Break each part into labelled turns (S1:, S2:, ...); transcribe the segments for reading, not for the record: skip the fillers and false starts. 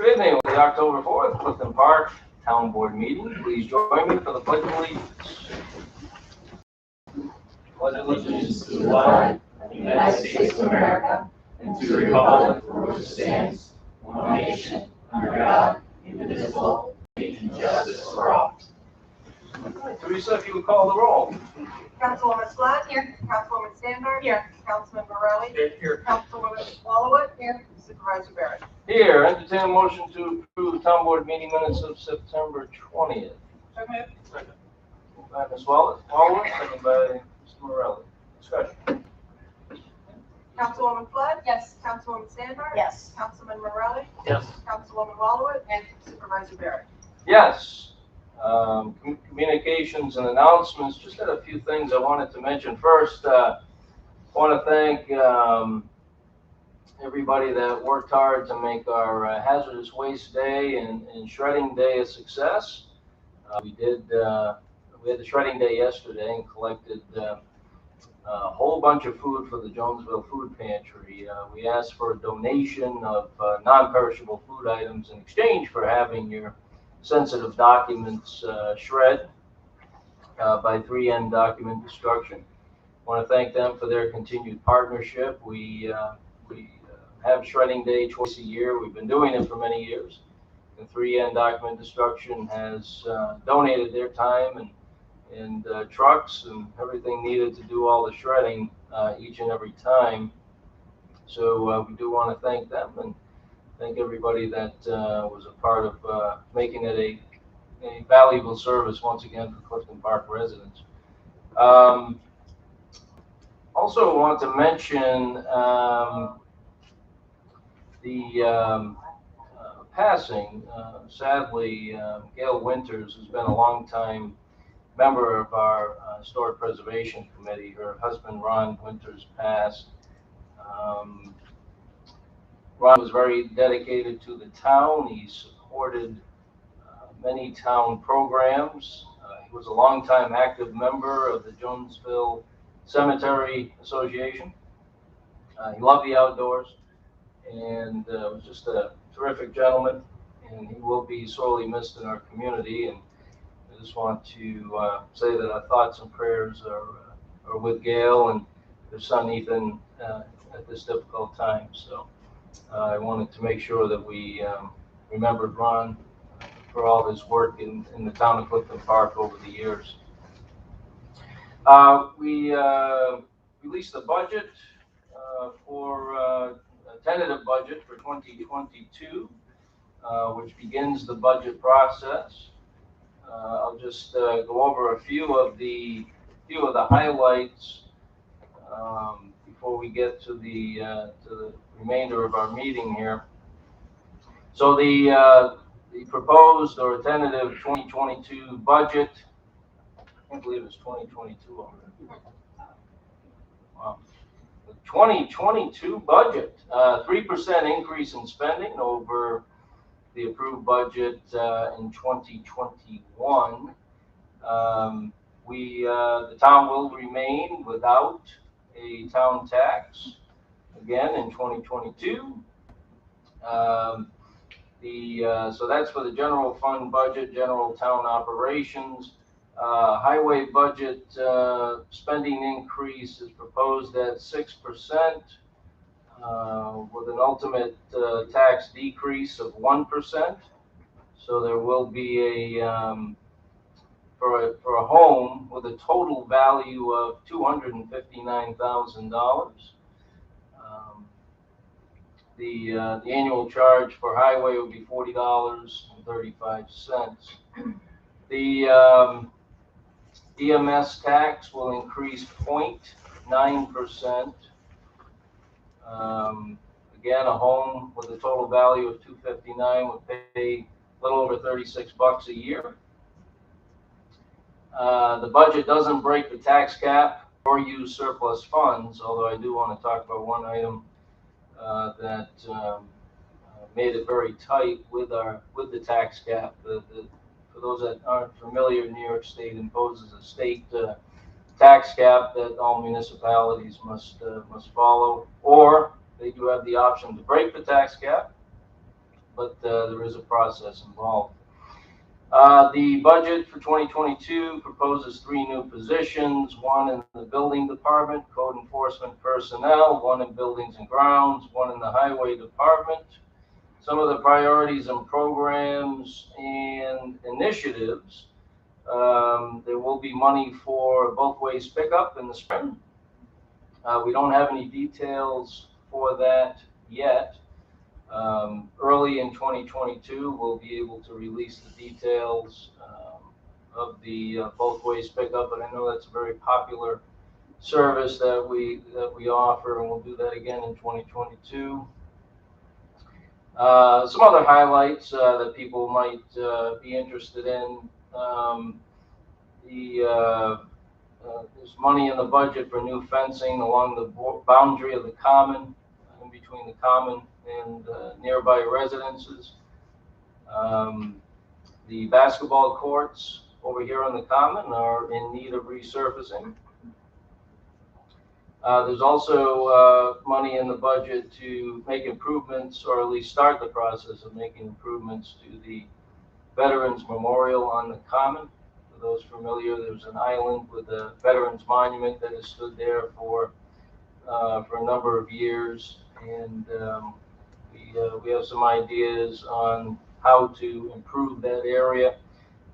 S1: Good evening. The October 4th, Clifton Park Town Board meeting. Please join me for the Pledge of Allegiance. Pledge of allegiance to the flag of the United States of America and to the republic for which it stands, one nation, under God, indivisible, and justice for all. Teresa, if you would call the roll.
S2: Councilwoman Scott. Here. Councilwoman Standard. Here. Councilman Morelli.
S1: Here.
S2: Councilwoman Wallowit. Here. Supervisor Barrett.
S1: Here. Entertain a motion to approve the town board meeting minutes of September 20th.
S2: So moved.
S1: Second. Moved by Ms. Wallowit, second by Mr. Morelli. Discussion.
S2: Councilwoman Flood.
S3: Yes.
S2: Councilwoman Standard.
S3: Yes.
S2: Councilman Morelli.
S1: Yes.
S2: Councilwoman Wallowit. And Supervisor Barrett.
S1: Yes. Communications and announcements. Just had a few things I wanted to mention. First, I want to thank everybody that worked hard to make our hazardous waste day and shredding day a success. We had the shredding day yesterday and collected a whole bunch of food for the Jonesville Food Pantry. We asked for a donation of non-perishable food items in exchange for having your sensitive documents shred by 3N Document Destruction. I want to thank them for their continued partnership. We have shredding day twice a year. We've been doing it for many years. And 3N Document Destruction has donated their time and trucks and everything needed to do all the shredding each and every time. So we do want to thank them and thank everybody that was a part of making it a valuable service once again for Clifton Park residents. Also want to mention the passing, sadly, Gail Winters, who's been a long-time member of our Historic Preservation Committee. Her husband, Ron Winters, passed. Ron was very dedicated to the town. He supported many town programs. He was a longtime active member of the Jonesville Cemetery Association. He loved the outdoors and was just a terrific gentleman, and he will be sorely missed in our community. And I just want to say that our thoughts and prayers are with Gail and their son Ethan at this difficult time. So I wanted to make sure that we remembered Ron for all his work in the town of Clifton Park over the years. We released the budget for a tentative budget for 2022, which begins the budget process. I'll just go over a few of the highlights before we get to the remainder of our meeting here. So the proposed or tentative 2022 budget, I can't believe it's 2022 already. Wow. The 2022 budget, 3% increase in spending over the approved budget in 2021. The town will remain without a town tax again in 2022. So that's for the general fund budget, general town operations. Highway budget spending increase is proposed at 6%, with an ultimate tax decrease of 1%. So there will be for a home with a total value of $259,000. The annual charge for highway would be $40.35. The EMS tax will increase 0.9%. Again, a home with a total value of $259 would pay a little over $36 a year. The budget doesn't break the tax cap or use surplus funds, although I do want to talk about one item that made it very tight with the tax cap. For those that aren't familiar, New York State imposes a state tax cap that all municipalities must follow, or they do have the option to break the tax cap but there is a process involved. The budget for 2022 proposes 3 new positions, one in the building department, code enforcement personnel, one in buildings and grounds, one in the highway department. Some of the priorities and programs and initiatives. There will be money for both ways pickup in the spring. We don't have any details for that yet. Early in 2022, we'll be able to release the details of the both ways pickup, but I know that's a very popular service that we offer, and we'll do that again in 2022. Some other highlights that people might be interested in. There's money in the budget for new fencing along the boundary of the common, in between the common and nearby residences. The basketball courts over here on the common are in need of resurfacing. There's also money in the budget to make improvements, or at least start the process of making improvements to the Veterans Memorial on the common. For those familiar, there's an island with a Veterans Monument that has stood there for a number of years, and we have some ideas on how to improve that area,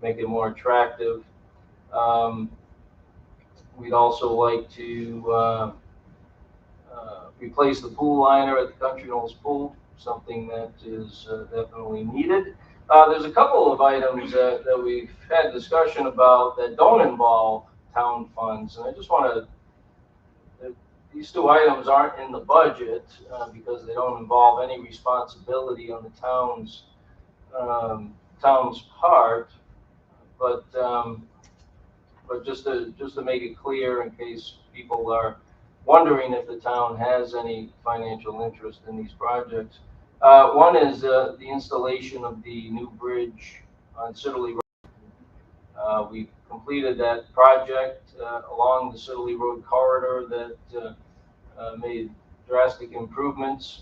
S1: make it more attractive. We'd also like to replace the pool liner at the Country Knolls Pool, something that is definitely needed. There's a couple of items that we've had discussion about that don't involve town funds, and I just want to, these 2 items aren't in the budget because they don't involve any responsibility on the town's part, but just to make it clear, in case people are wondering if the town has any financial interest in these projects. One is the installation of the new bridge on Siddeley Road. We completed that project along the Siddeley Road corridor that made drastic improvements.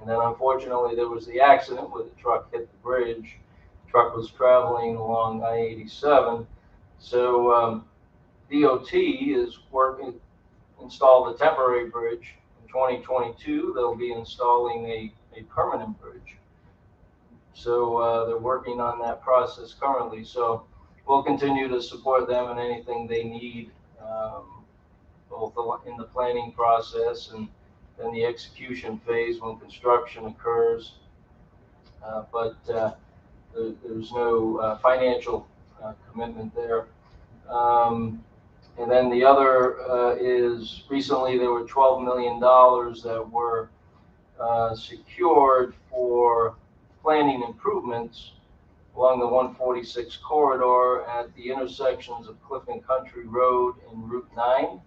S1: And then unfortunately there was the accident where the truck hit the bridge. The truck was traveling along I-87. So DOT is working to install the temporary bridge. In 2022, they'll be installing a permanent bridge. So they're working on that process currently. So we'll continue to support them in anything they need, both in the planning process and then the execution phase when construction occurs. But there's no financial commitment there. And then the other is recently there were $12 million that were secured for planning improvements along the 146 corridor at the intersections of Clifton Country Road and Route 9.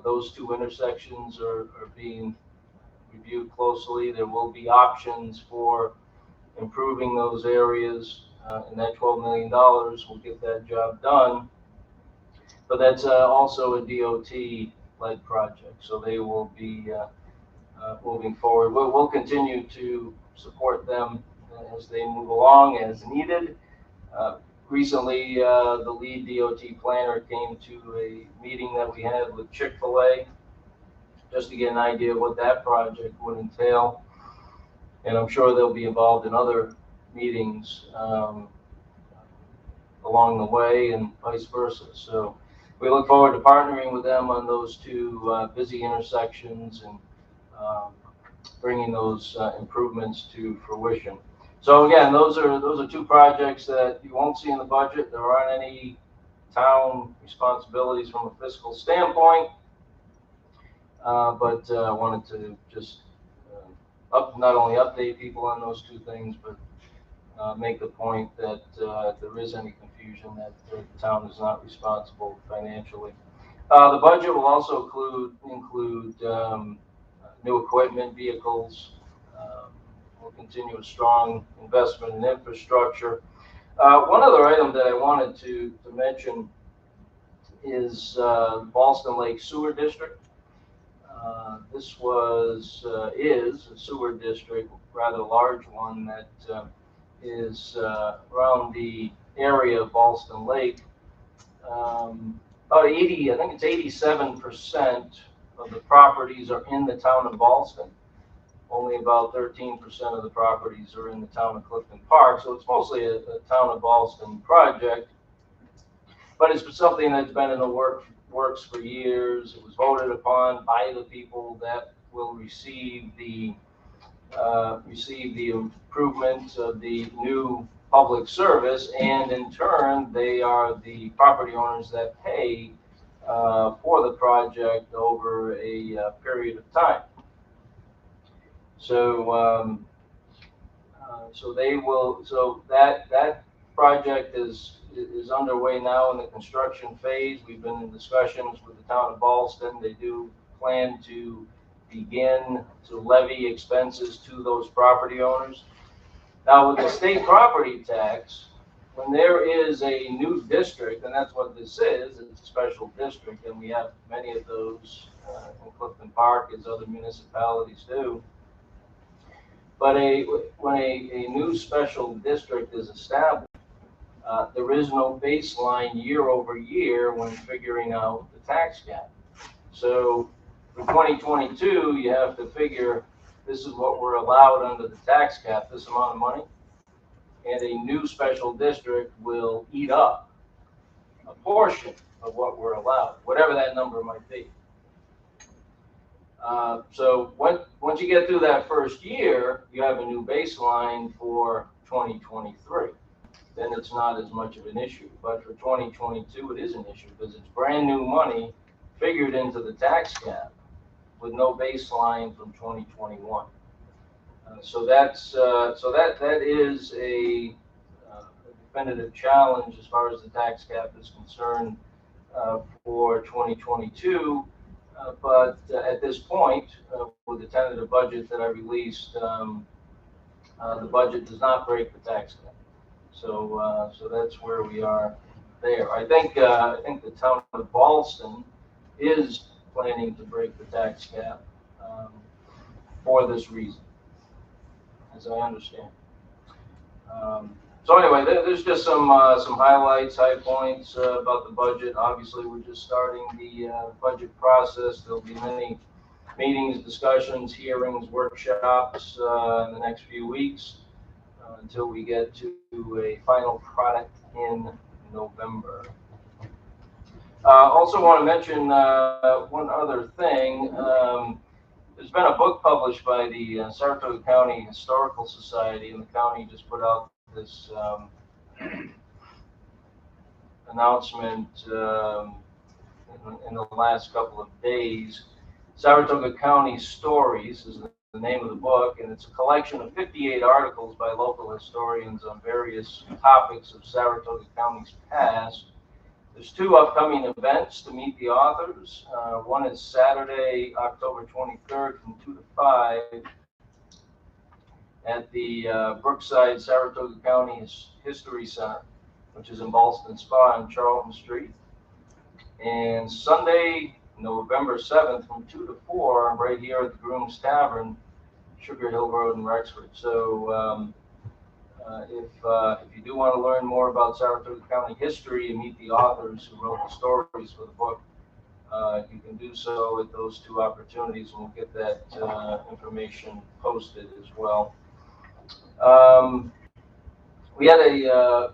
S1: Those 2 intersections are being reviewed closely. There will be options for improving those areas, and that $12 million will get that job done. But that's also a DOT-led project, so they will be moving forward. We'll continue to support them as they move along as needed. Recently, the lead DOT planner came to a meeting that we had with Chick-fil-A just to get an idea of what that project would entail. And I'm sure they'll be involved in other meetings along the way and vice versa. So we look forward to partnering with them on those 2 busy intersections and bringing those improvements to fruition. So again, those are 2 projects that you won't see in the budget. There aren't any town responsibilities from a fiscal standpoint, but I wanted to just not only update people on those 2 things, but make the point that if there is any confusion, that the town is not responsible financially. The budget will also include new equipment, vehicles. We'll continue a strong investment in infrastructure. One other item that I wanted to mention is Ballston Lake Sewer District. This is a sewer district, rather large one that is around the area of Ballston Lake. About 80, I think it's 87% of the properties are in the town of Ballston. Only about 13% of the properties are in the town of Clifton Park, so it's mostly a town of Ballston project. But it's something that's been in the works for years. It was voted upon by the people that will receive the improvements of the new public service, and in turn, they are the property owners that pay for the project over a period of time. So, so they will. So that project is underway now in the construction phase. We've been in discussions with the town of Ballston. They do plan to begin to levy expenses to those property owners. Now, with the state property tax, when there is a new district, and that's what this is, it's a special district, and we have many of those in Clifton Park, as other municipalities do. But when a new special district is established, there is no baseline year over year when figuring out the tax cap. So for 2022, you have to figure this is what we're allowed under the tax cap, this amount of money, and a new special district will eat up a portion of what we're allowed, whatever that number might be. So once you get through that first year, you have a new baseline for 2023. Then it's not as much of an issue. But for 2022, it is an issue because it's brand new money figured into the tax cap with no baseline from 2021. So that is a definitive challenge as far as the tax cap is concerned for 2022. But at this point, with the tentative budget that I released, the budget does not break the tax cap. So that's where we are there. I think the town of Ballston is planning to break the tax cap for this reason, as I understand. So anyway, there's just some highlights, high points about the budget. Obviously, we're just starting the budget process. There'll be many meetings, discussions, hearings, workshops in the next few weeks until we get to a final product in November. Also want to mention one other thing. There's been a book published by the Saratoga County Historical Society, and the county just put out this announcement in the last couple of days. Saratoga County Stories is the name of the book, and it's a collection of 58 articles by local historians on various topics of Saratoga County's past. There's two upcoming events to meet the authors. One is Saturday, October 23rd from 2 to 5 at the Brookside Saratoga County History Center, which is in Ballston Spa on Charlton Street. And Sunday, November 7th from 2 to 4 right here at the Groom's Tavern, Sugar Hill Road in Rexford. So if you do want to learn more about Saratoga County history and meet the authors who wrote the stories for the book, you can do so at those two opportunities, and we'll get that information posted as well. We had a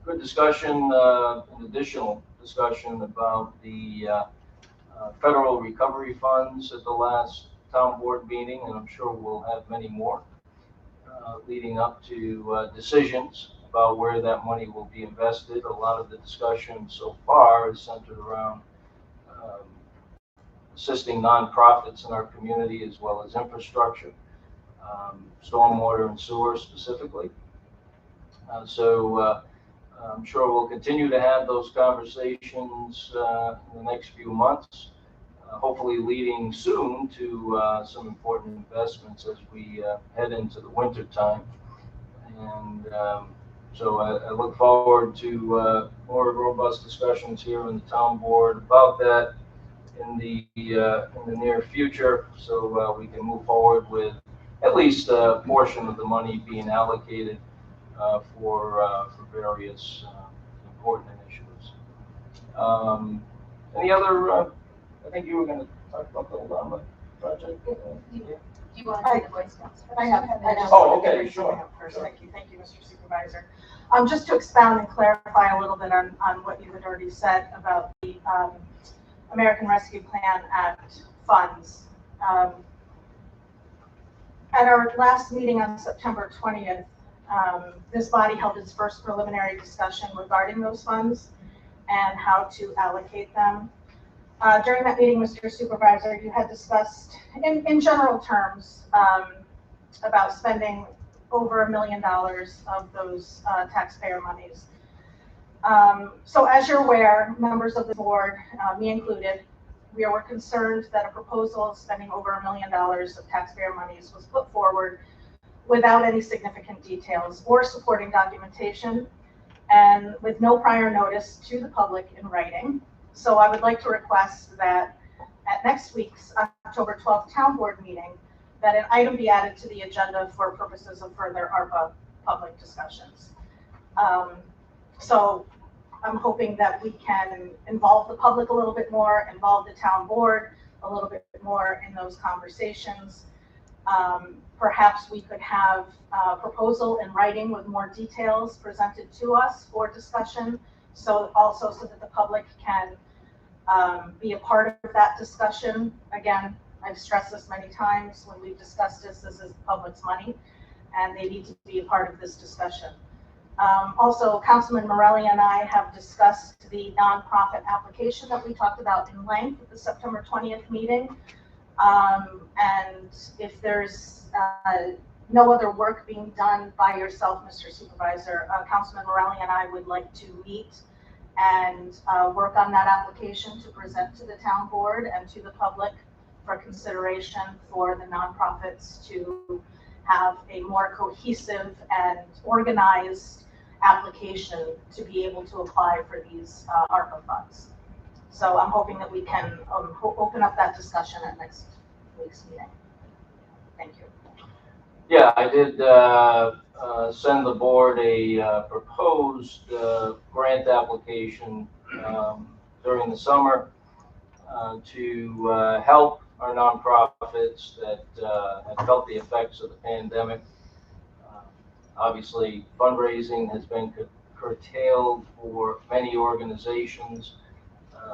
S1: good discussion, an additional discussion about the federal recovery funds at the last town board meeting, and I'm sure we'll have many more leading up to decisions about where that money will be invested. A lot of the discussion so far is centered around assisting nonprofits in our community as well as infrastructure, stormwater and sewer specifically. So I'm sure we'll continue to have those conversations in the next few months, hopefully leading soon to some important investments as we head into the winter time. And so I look forward to more robust discussions here in the town board about that in the near future, so we can move forward with at least a portion of the money being allocated for various important initiatives. Any other? I think you were going to talk about the Llama project.
S2: Do you want to do the Boy Scouts?
S3: I have.
S1: Oh, okay, sure.
S3: First, thank you, Mr. Supervisor. Just to expound and clarify a little bit on what you had already said about the American Rescue Plan Act funds. At our last meeting on September 20th, this body held its first preliminary discussion regarding those funds and how to allocate them. During that meeting, Mr. Supervisor, you had discussed in general terms about spending over $1 million of those taxpayer monies. So as you're aware, members of the board, me included, we were concerned that a proposal spending over $1 million of taxpayer monies was put forward without any significant details or supporting documentation and with no prior notice to the public in writing. So I would like to request that at next week's October 12th town board meeting, that an item be added to the agenda for purposes of further ARPA public discussions. So I'm hoping that we can involve the public a little bit more, involve the town board a little bit more in those conversations. Perhaps we could have a proposal in writing with more details presented to us for discussion. So also so that the public can be a part of that discussion. Again, I've stressed this many times when we've discussed this is the public's money and they need to be a part of this discussion. Also, Councilman Morelli and I have discussed the nonprofit application that we talked about in length at the September 20th meeting. And if there's no other work being done by yourself, Mr. Supervisor, Councilman Morelli and I would like to meet and work on that application to present to the town board and to the public for consideration for the nonprofits to have a more cohesive and organized application to be able to apply for these ARPA funds. So I'm hoping that we can open up that discussion at next week's meeting. Thank you.
S1: Yeah, I did send the board a proposed grant application during the summer to help our nonprofits that have felt the effects of the pandemic. Obviously, fundraising has been curtailed for many organizations,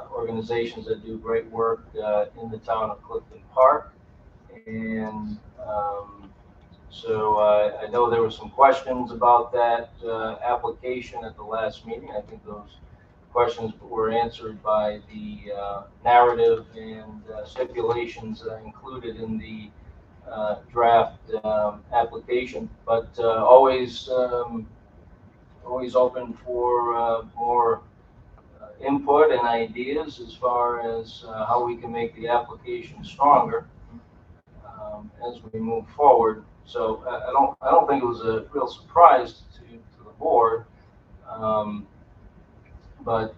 S1: organizations that do great work in the town of Clifton Park. And so I know there were some questions about that application at the last meeting. I think those questions were answered by the narrative and stipulations included in the draft application, but always open for more input and ideas as far as how we can make the application stronger as we move forward. So I don't think it was a real surprise to the board, but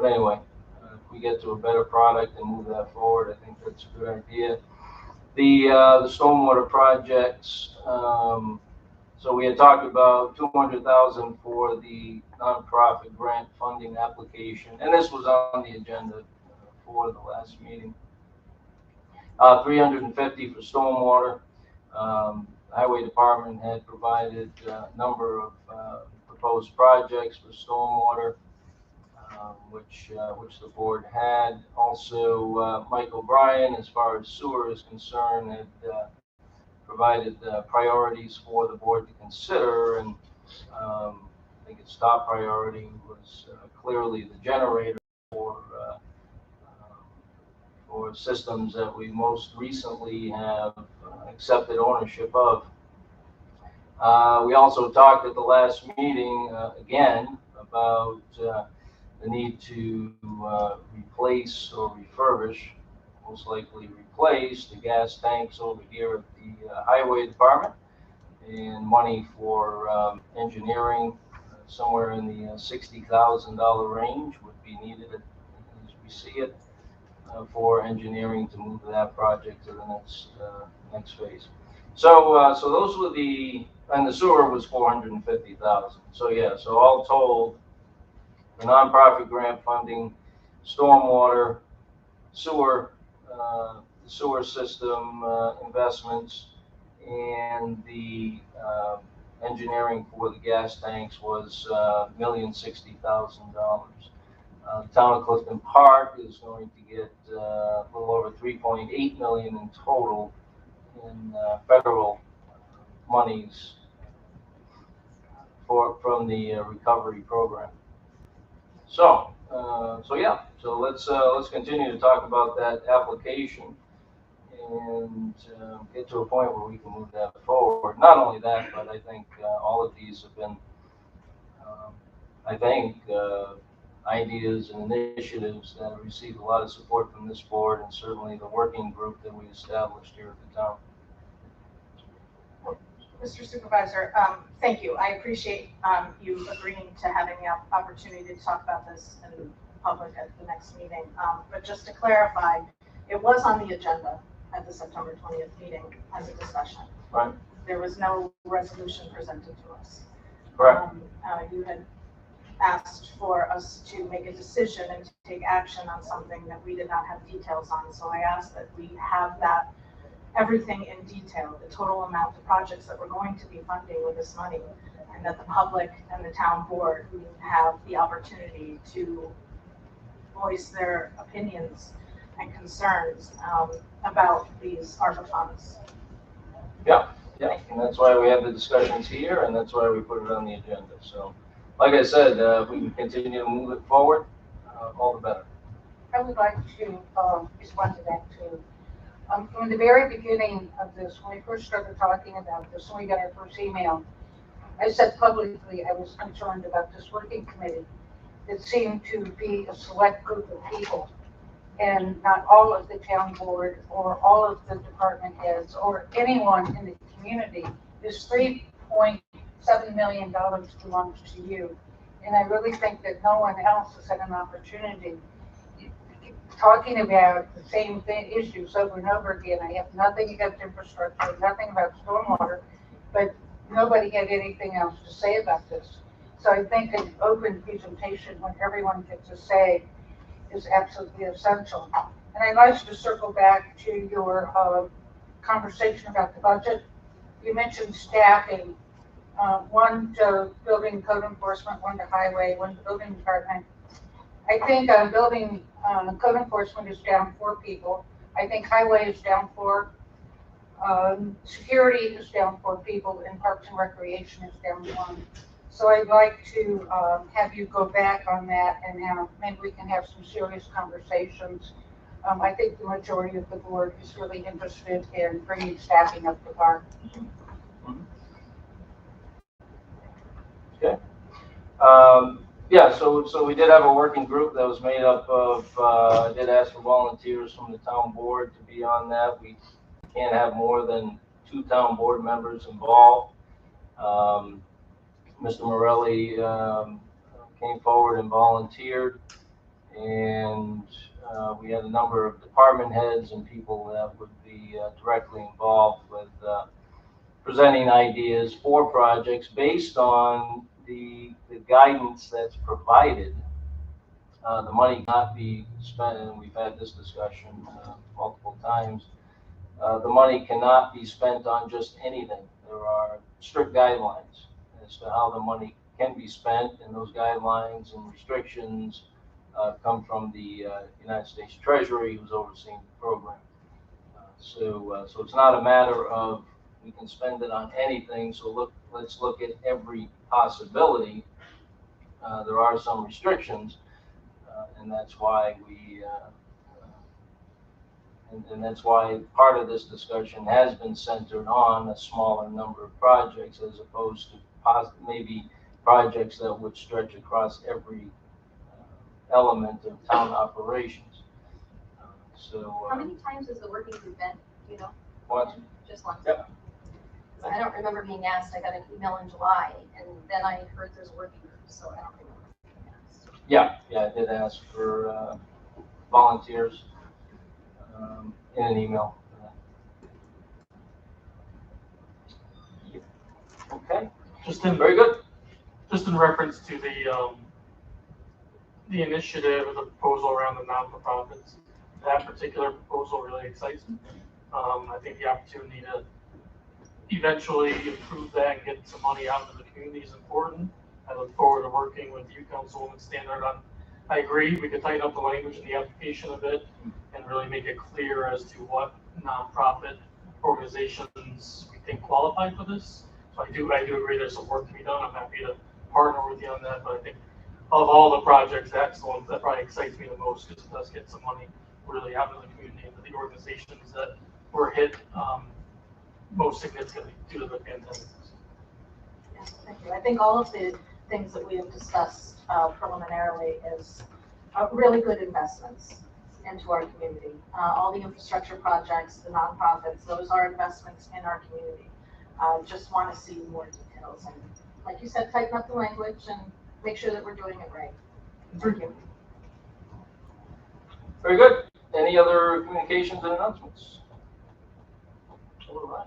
S1: anyway, if we get to a better product and move that forward, I think that's a good idea. The Stormwater Projects. So we had talked about $200,000 for the nonprofit grant funding application, and this was on the agenda for the last meeting. $350 for stormwater. Highway Department had provided a number of proposed projects for stormwater, which the board had. Also, Mike O'Brien, as far as sewer is concerned, had provided priorities for the board to consider, and I think its top priority was clearly the generator for systems that we most recently have accepted ownership of. We also talked at the last meeting again about the need to replace or refurbish, most likely replace, the gas tanks over here at the Highway Department, and money for engineering somewhere in the $60,000 range would be needed as we see it. for engineering to move that project to the next phase. So those were and the sewer was 450,000. So yeah, so all told, the nonprofit grant funding, stormwater, sewer, sewer system investments, and the engineering for the gas tanks was $1,060,000. The town of Clifton Park is going to get a little over 3.8 million in total in federal monies from the recovery program. So yeah, so let's continue to talk about that application and get to a point where we can move that forward. Not only that, but I think all of these have been, I think, ideas and initiatives that have received a lot of support from this board and certainly the working group that we established here at the town.
S3: Mr. Supervisor, thank you. I appreciate you agreeing to having the opportunity to talk about this in public at the next meeting. But just to clarify, it was on the agenda at the September 20th meeting as a discussion.
S1: Right.
S3: There was no resolution presented to us.
S1: Correct.
S3: You had asked for us to make a decision and to take action on something that we did not have details on. So I asked that we have that everything in detail, the total amount of projects that we're going to be funding with this money, and that the public and the town board have the opportunity to voice their opinions and concerns about these ARPA funds.
S1: Yeah, and that's why we have the discussions here, and that's why we put it on the agenda. So, like I said, if we can continue to move it forward, all the better.
S4: I would like to respond to that too. From the very beginning of this, when we first started talking about this, when we got our first email, I said publicly I was concerned about this working committee that seemed to be a select group of people and not all of the town board or all of the department heads or anyone in the community. This $3.7 million belongs to you. And I really think that no one else has had an opportunity talking about the same issues over and over again. I have nothing against infrastructure, nothing about stormwater, but nobody had anything else to say about this. So I think an open presentation when everyone gets a say is absolutely essential. And I'd like to circle back to your conversation about the budget. You mentioned staffing, one to building code enforcement, one to highway, one to building department. I think building code enforcement is down 4 people. I think highway is down 4. Security is down 4 people, and parks and recreation is down 1. So I'd like to have you go back on that, and maybe we can have some serious conversations. I think the majority of the board is really interested in bringing staffing up to par.
S1: Okay. Yeah, so we did have a working group that was made up of, I did ask for volunteers from the town board to be on that. We can't have more than 2 town board members involved. Mr. Morelli came forward and volunteered, and we had a number of department heads and people that would be directly involved with presenting ideas for projects based on the guidance that's provided. The money cannot be spent, and we've had this discussion multiple times. The money cannot be spent on just anything. There are strict guidelines as to how the money can be spent, and those guidelines and restrictions come from the United States Treasury, who's overseeing the program. So it's not a matter of we can spend it on anything. So let's look at every possibility. There are some restrictions, and that's why and that's why part of this discussion has been centered on a smaller number of projects as opposed to maybe projects that would stretch across every element of town operations.
S5: How many times has the working group been? Do you know?
S1: Once.
S5: Just once.
S1: Yep.
S5: I don't remember being asked. I got an email in July, and then I heard there's a working group, so I don't remember being asked.
S1: Yeah, I did ask for volunteers. in an email. Okay, very good.
S6: Just in reference to the initiative or the proposal around the non-for-profits, that particular proposal really excites me. I think the opportunity to eventually improve that and get some money out into the community is important. I look forward to working with you, Councilwoman Standard, on. I agree, we could tighten up the language in the application a bit and really make it clear as to what nonprofit organizations we think qualify for this. So I do agree there's some work to be done. I'm happy to partner with you on that, but I think of all the projects, that's the one that probably excites me the most because it does get some money really out in the community and to the organizations that were hit most significantly due to the pandemic.
S3: Yes, thank you. I think all of the things that we have discussed preliminarily is really good investments into our community. All the infrastructure projects, the nonprofits, those are investments in our community. Just want to see more details and, like you said, tighten up the language and make sure that we're doing it right. Thank you.
S1: Very good. Any other communications and announcements? All right.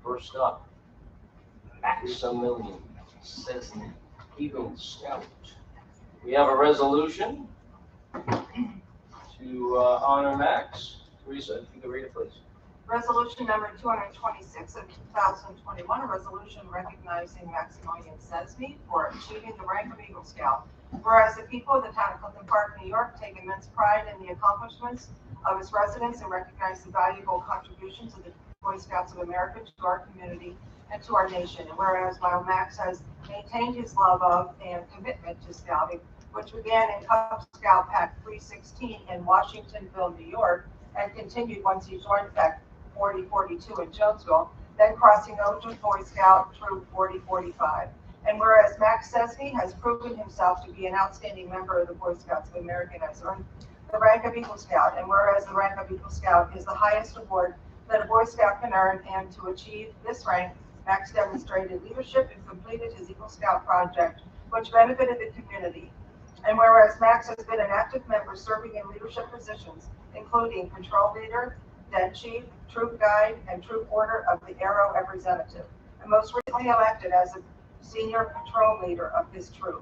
S1: First up, Maximilian says Eagle Scout. We have a resolution to honor Max. Teresa, if you could read it, please.
S2: Resolution number 226 of 2021, a resolution recognizing Maximilian Sesme for achieving the rank of Eagle Scout. Whereas the people of the town of Clifton Park, New York, take immense pride in the accomplishments of its residents and recognize the valuable contributions of the Boy Scouts of America to our community and to our nation. And whereas while Max has maintained his love of and commitment to scouting, which began in Cub Scout Pack 316 in Washingtonville, New York, and continued once he joined Pack 4042 in Jonesville, then crossing over to Boy Scout Troop 4045. And whereas Max Sesme has proven himself to be an outstanding member of the Boy Scouts of America and has earned the rank of Eagle Scout, and whereas the rank of Eagle Scout is the highest award that a Boy Scout can earn, and to achieve this rank, Max demonstrated leadership and completed his Eagle Scout project, which benefited the community. And whereas Max has been an active member serving in leadership positions, including patrol leader, den chief, troop guide, and troop order of the Arrow representative, and most recently elected as a senior patrol leader of his troop.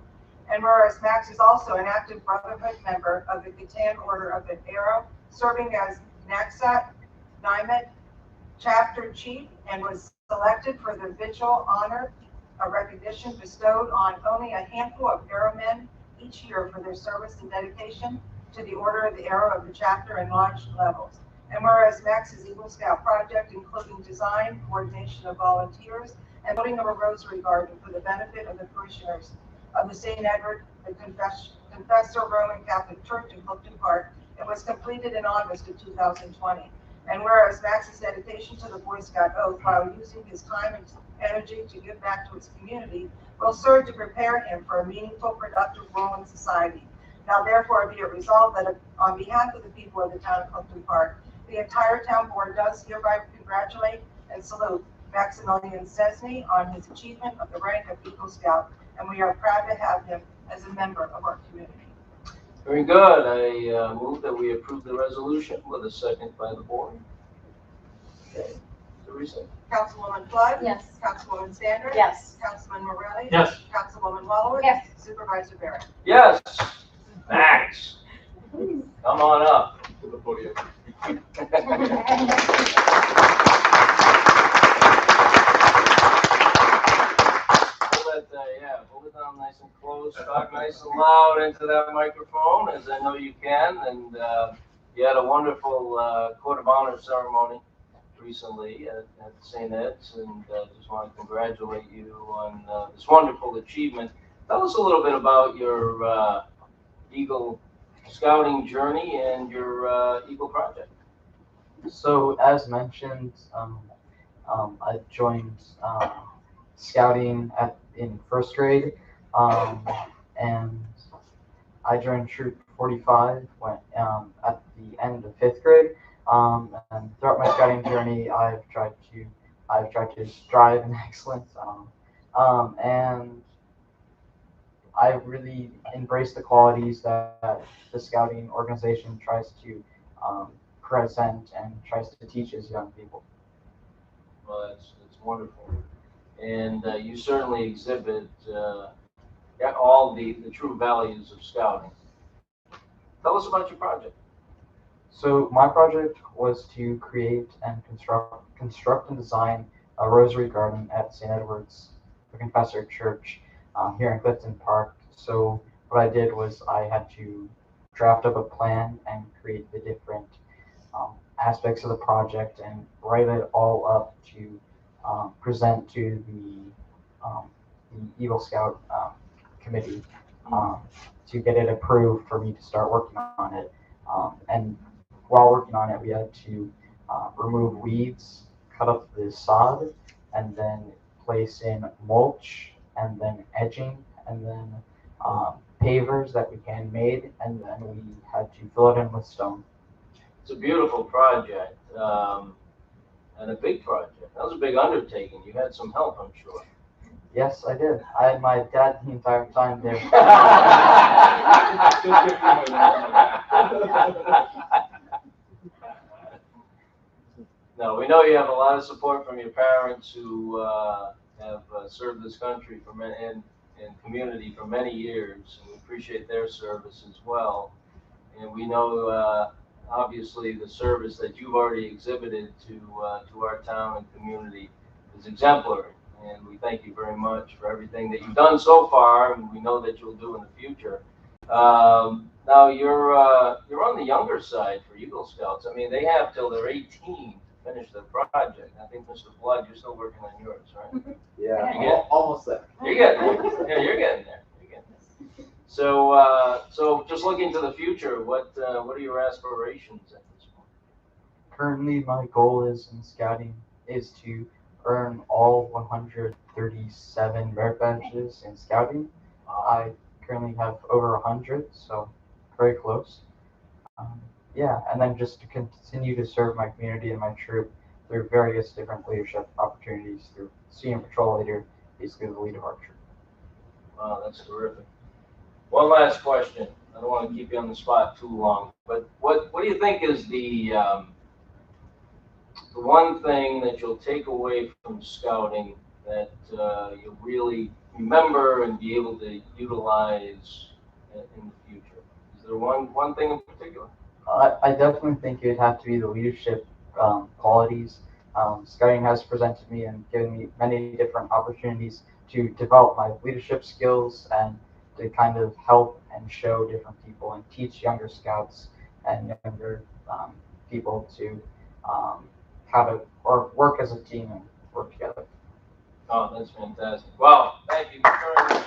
S2: And whereas Max is also an active Brotherhood member of the Gatan Order of the Arrow, serving as NAXAT NIMET chapter chief, and was selected for the Vigil Honor, a recognition bestowed on only a handful of Arrowmen each year for their service and dedication to the Order of the Arrow of the chapter and launch levels. And whereas Max's Eagle Scout project, including design, coordination of volunteers, and building of a rosary garden for the benefit of the parishioners of the St. Edward, the Confessor Roman Catholic Church in Clifton Park, it was completed in August of 2020. And whereas Max's dedication to the Boy Scout oath while using his time and energy to give back to his community will serve to prepare him for a meaningful, productive role in society. Now therefore be it resolved that on behalf of the people of the town of Clifton Park, the entire town board does hereby congratulate and salute Maximilian Sesme on his achievement of the rank of Eagle Scout, and we are proud to have him as a member of our community.
S1: Very good. I move that we approve the resolution with a second by the board. Okay. Teresa?
S2: Councilwoman Flood?
S5: Yes.
S2: Councilwoman Standard?
S3: Yes.
S2: Councilman Morelli?
S6: Yes.
S2: Councilwoman Wallowitz?
S5: Yes.
S2: Supervisor Barrett?
S1: Yes. Max, come on up to the podium. Hold it down nice and close, talk nice and loud into that microphone, as I know you can. And you had a wonderful Court of Honor ceremony recently at St. Ed's, and just want to congratulate you on this wonderful achievement. Tell us a little bit about your Eagle Scouting journey and your Eagle project.
S7: So, as mentioned, I joined scouting in first grade, and I joined Troop 45 at the end of fifth grade. And throughout my scouting journey, I've tried to strive in excellence. And I really embrace the qualities that the scouting organization tries to present and tries to teach as young people.
S1: Well, that's wonderful. And you certainly exhibit all the true values of scouting. Tell us about your project.
S7: So my project was to create and construct and design a rosary garden at St. Edward's the Confessor Church here in Clifton Park. So what I did was I had to draft up a plan and create the different aspects of the project and write it all up to present to the Eagle Scout committee to get it approved for me to start working on it. And while working on it, we had to remove weeds, cut up the sod, and then place in mulch, and then edging, and then pavers that we handmade, and then we had to fill it in with stone.
S1: It's a beautiful project and a big project. That was a big undertaking. You had some help, I'm sure.
S7: Yes, I did. I had my dad the entire time there.
S1: No, we know you have a lot of support from your parents who have served this country and community for many years, and we appreciate their service as well. And we know, obviously, the service that you've already exhibited to our town and community is exemplary. And we thank you very much for everything that you've done so far, and we know that you'll do in the future. Now you're on the younger side for Eagle Scouts. I mean, they have till they're 18 to finish their project. I think, Mr. Blood, you're still working on yours, right?
S8: Yeah, almost there.
S1: You're getting there. Yeah, you're getting there. So just looking to the future, what are your aspirations at this point?
S7: Currently, my goal is in scouting is to earn all 137 merit badges in scouting. I currently have over 100, so very close. Yeah, and then just to continue to serve my community and my troop through various different leadership opportunities through senior patrol leader, basically the lead of our troop.
S1: Wow, that's terrific. One last question. I don't want to keep you on the spot too long, but what do you think is the one thing that you'll take away from scouting that you'll really remember and be able to utilize in the future? Is there one thing in particular?
S7: I definitely think it would have to be the leadership qualities. Scouting has presented me and given me many different opportunities to develop my leadership skills and to kind of help and show different people and teach younger scouts and younger people to how to work as a team and work together.
S1: Oh, that's fantastic. Well, thank you very much.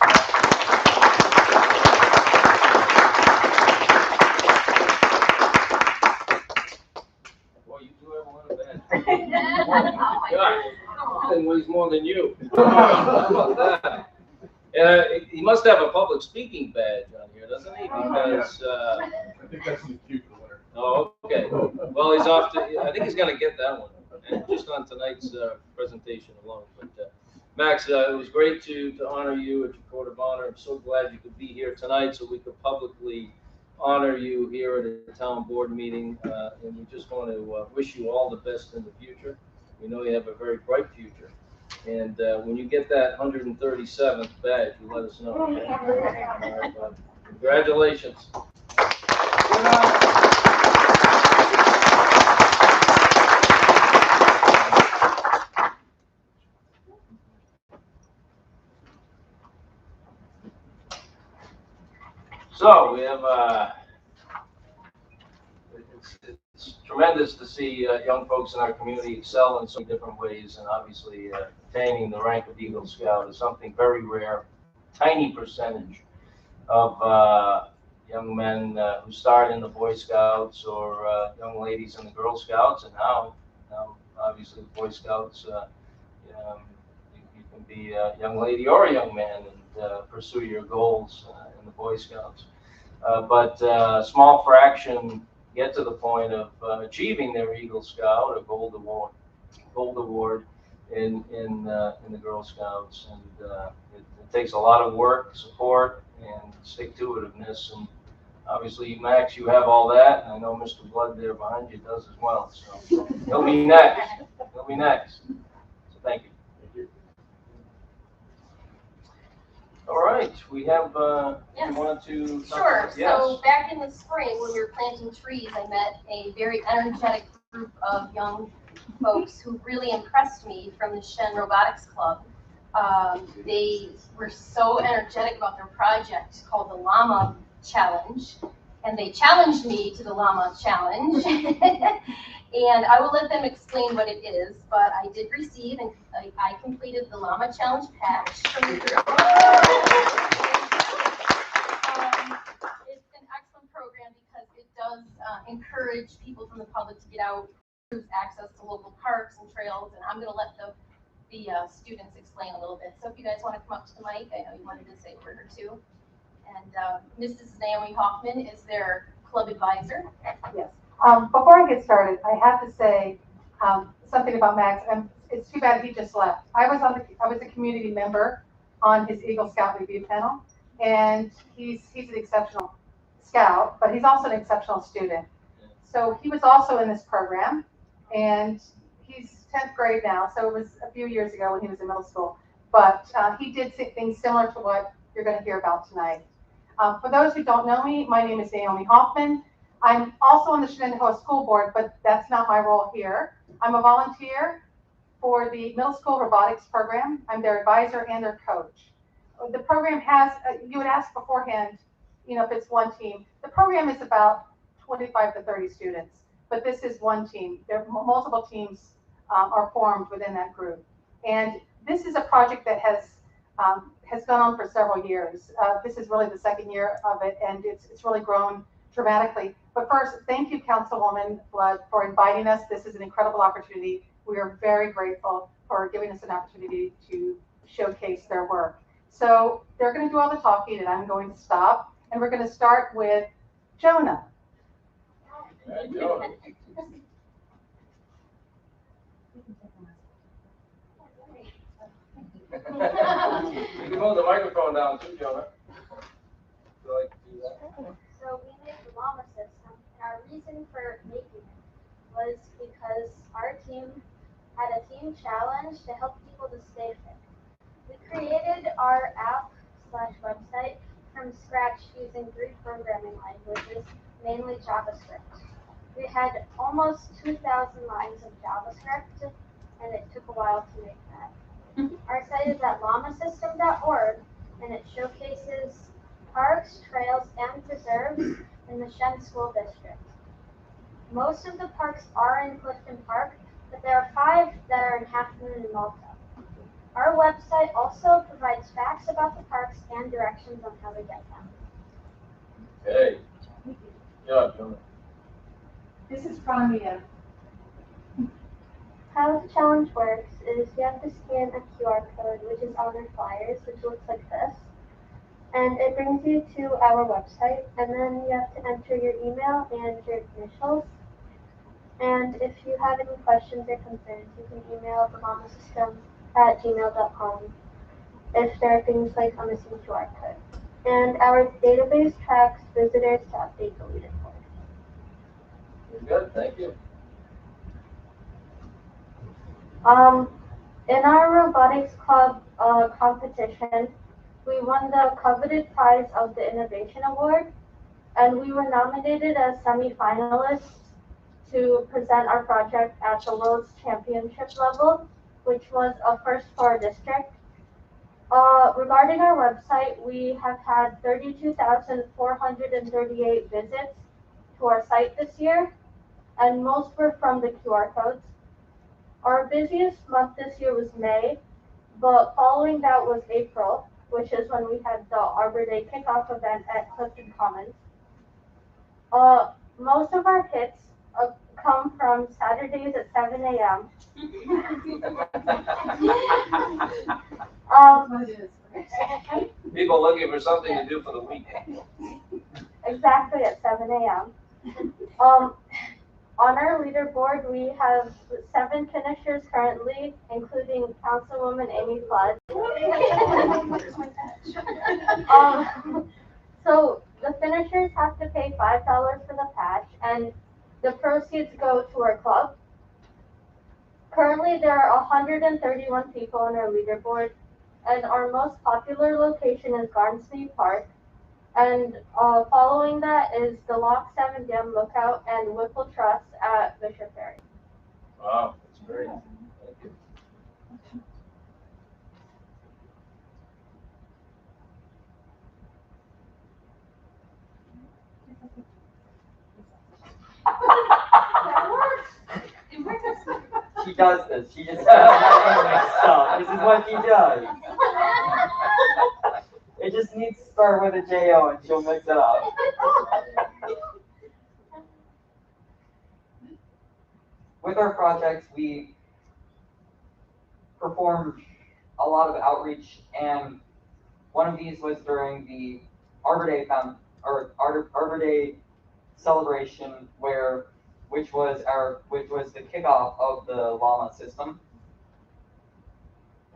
S1: Boy, you do have a lot of badges. God, and weighs more than you. How about that? He must have a public speaking badge on here, doesn't he? Because
S8: I think that's in the queue for the winner.
S1: oh, okay. Well, he's off to. I think he's going to get that one, and just on tonight's presentation alone. But Max, it was great to honor you at your court of honor. I'm so glad you could be here tonight, so we could publicly honor you here at a town board meeting. And we just want to wish you all the best in the future. We know you have a very bright future. And when you get that 137th badge, you let us know. Okay? All right, bud. Congratulations. So we have, it's tremendous to see young folks in our community excel in so many different ways, and obviously attaining the rank of Eagle Scout is something very rare. Tiny percentage of young men who start in the Boy Scouts or young ladies in the Girl Scouts, and now obviously the Boy Scouts, you can be a young lady or a young man and pursue your goals in the Boy Scouts. But a small fraction get to the point of achieving their Eagle Scout or Gold Award in the Girl Scouts, and it takes a lot of work, support, and stick-to-itiveness. And obviously, Max, you have all that, and I know Mr. Blood there behind you does as well. So he'll be next. He'll be next. So thank you. All right, we have,
S5: Yes.
S1: you wanted to?
S5: Sure.
S1: Yes.
S5: So back in the spring, when we were planting trees, I met a very energetic group of young folks who really impressed me from the Shen Robotics Club. They were so energetic about their project called the Llama Challenge, and they challenged me to the Llama Challenge. And I will let them explain what it is, but I did receive, and I completed the Llama Challenge patch from the group. It's an excellent program because it does encourage people from the public to get out, improves access to local parks and trails, and I'm going to let the students explain a little bit. So if you guys want to come up to the mic, I know you wanted to say a word or two. And Mrs. Naomi Hoffman is their club advisor.
S9: Yes. Before I get started, I have to say something about Max. It's too bad he just left. I was a community member on his Eagle Scout review panel, and he's an exceptional scout, but he's also an exceptional student. So he was also in this program, and he's 10th grade now, so it was a few years ago when he was in middle school. But he did things similar to what you're going to hear about tonight. For those who don't know me, my name is Naomi Hoffman. I'm also on the Shenandoah School Board, but that's not my role here. I'm a volunteer for the middle school robotics program. I'm their advisor and their coach. The program has, you would ask beforehand, if it's one team. The program is about 25 to 30 students, but this is one team. There are multiple teams are formed within that group. And this is a project that has gone on for several years. This is really the second year of it, and it's really grown dramatically. But first, thank you, Councilwoman Flood, for inviting us. This is an incredible opportunity. We are very grateful for giving us an opportunity to showcase their work. So they're going to do all the talking, and I'm going to stop. And we're going to start with Jonah.
S1: Right, Jonah. You can move the microphone down too, Jonah. Would you like to do that?
S10: So we made the llama system, and our reason for making it was because our team had a team challenge to help people to stay fit. We created our app/website from scratch using 3 programming languages, mainly JavaScript. We had almost 2,000 lines of JavaScript, and it took a while to make that. Our site is at llamasystem.org, and it showcases parks, trails, and preserves in the Shen School District. Most of the parks are in Clifton Park, but there are 5 that are in Half Moon and Malta. Our website also provides facts about the parks and directions on how to get them.
S1: Okay. Yeah, Jonah.
S9: This is Crimea.
S10: How the challenge works is you have to scan a QR code, which is on our flyers, which looks like this. And it brings you to our website, and then you have to enter your email and your initials. And if you have any questions or concerns, you can email the llamasystem@gmail.com if there are things like a missing QR code. And our database tracks visitors to update the leaderboard.
S1: Very good, thank you.
S10: In our robotics club competition, we won the coveted prize of the Innovation Award, and we were nominated as semi-finalists to present our project at the World's Championship level, which was a first for our district. Regarding our website, we have had 32,438 visits to our site this year, and most were from the QR codes. Our busiest month this year was May, but following that was April, which is when we had the Arbor Day kickoff event at Clifton Commons. Most of our hits come from Saturdays at 7 a.m.
S1: People looking for something to do for the weekend.
S10: Exactly at 7 a.m. On our leaderboard, we have 7 finishers currently, including Councilwoman Amy Flood. So the finishers have to pay $5 for the patch, and the proceeds go to our club. Currently, there are 131 people on our leaderboard, and our most popular location is Garnsby Park. And following that is the Lock 7 Dam Lookout and Whipple Trust at Bishoprian.
S1: Wow, that's great. Thank you.
S7: She does this. She just stuff. This is what she does. It just needs to start with a J-O and she'll mix it up. With our projects, we perform a lot of outreach, and one of these was during the Arbor Day celebration, which was the kickoff of the llama system.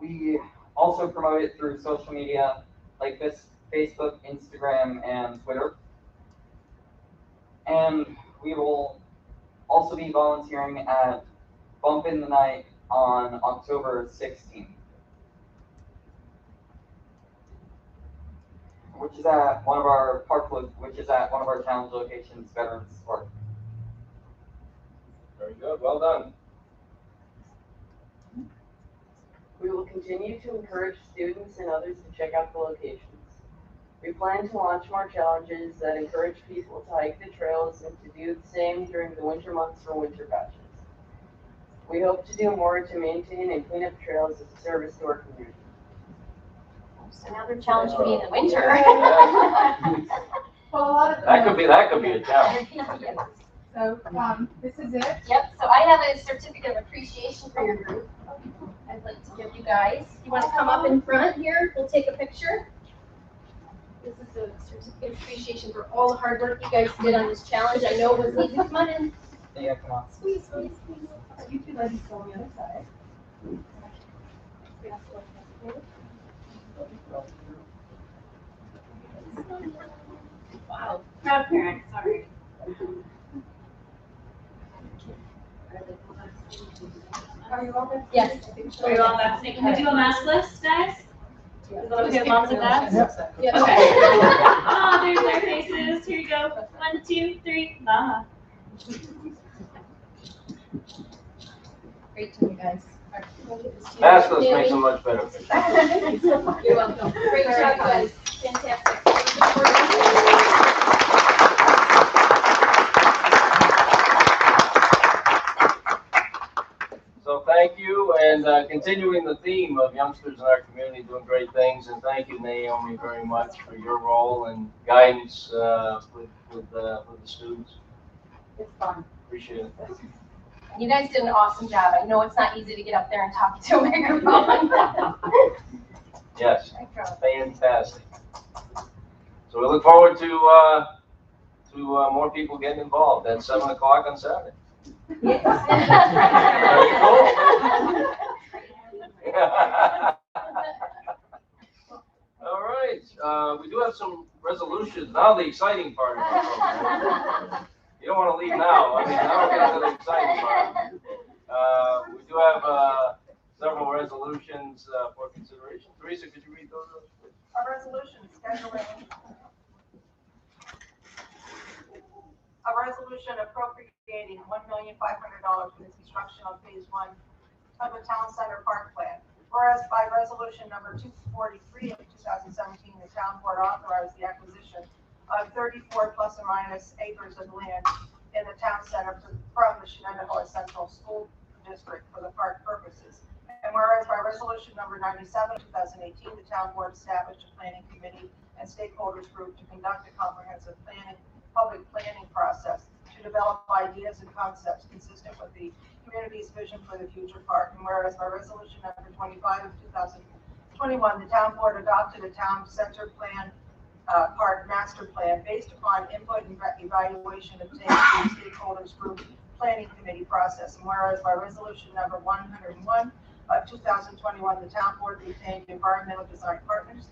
S7: We also promote it through social media like this: Facebook, Instagram, and Twitter. And we will also be volunteering at Bump in the Night on October 16th, which is at one of our challenge locations, Veterans Park.
S1: Very good, well done.
S11: We will continue to encourage students and others to check out the locations. We plan to launch more challenges that encourage people to hike the trails and to do the same during the winter months for winter batches. We hope to do more to maintain and clean up trails as a service to our community.
S5: Another challenge for me in the winter.
S2: Well, a lot of
S1: That could be a challenge.
S2: So, this is it.
S5: Yep, so I have a certificate of appreciation for your group. I'd like to give you guys. You want to come up in front here? We'll take a picture. This is a certificate of appreciation for all the hard work you guys did on this challenge. I know it was easy. Come on in.
S7: Yeah, come on.
S5: Squeeze, squeeze, squeeze.
S2: You two ladies go on the other side.
S5: Wow.
S2: Proud parent, sorry. Are you all there?
S5: Yes.
S12: Are you all vaccinated? Can we do a mask list, guys? Is that okay, moms and dads?
S5: Yep.
S12: Okay. Oh, there's their faces. Here you go. 1, 2, 3. Ah.
S5: Great to you guys.
S1: Maskless makes them much better.
S5: You're welcome. Great job, guys. Fantastic.
S1: So thank you, and continuing the theme of youngsters in our community doing great things, and thank you, Naomi, very much for your role and guidance with the students.
S9: It's fun.
S1: Appreciate it.
S5: You guys did an awesome job. I know it's not easy to get up there and talk to a microphone.
S1: Yes, fantastic. So we look forward to more people getting involved at 7 o'clock on Saturday.
S5: Yes.
S1: Very cool. All right, we do have some resolutions. Now the exciting part of the program. You don't want to leave now. I mean, now we're going to the exciting part. We do have several resolutions for consideration. Teresa, could you read those?
S2: A resolution scheduling. A resolution appropriating $1,500,000 for the construction of phase 1 of the Town Center Park Plan. Whereas by resolution number 243 of 2017, the town board authorized the acquisition of 34 plus or minus acres of land in the town center from the Shenandoah Central School District for the park purposes. And whereas by resolution number 97 of 2018, the town board established a planning committee and stakeholders group to conduct a comprehensive public planning process to develop ideas and concepts consistent with the community's vision for the future park. And whereas by resolution number 25 of 2021, the town board adopted a town center plan, park master plan based upon input and evaluation obtained from the stakeholders group planning committee process. And whereas by resolution number 101 of 2021, the town board retained environmental design partners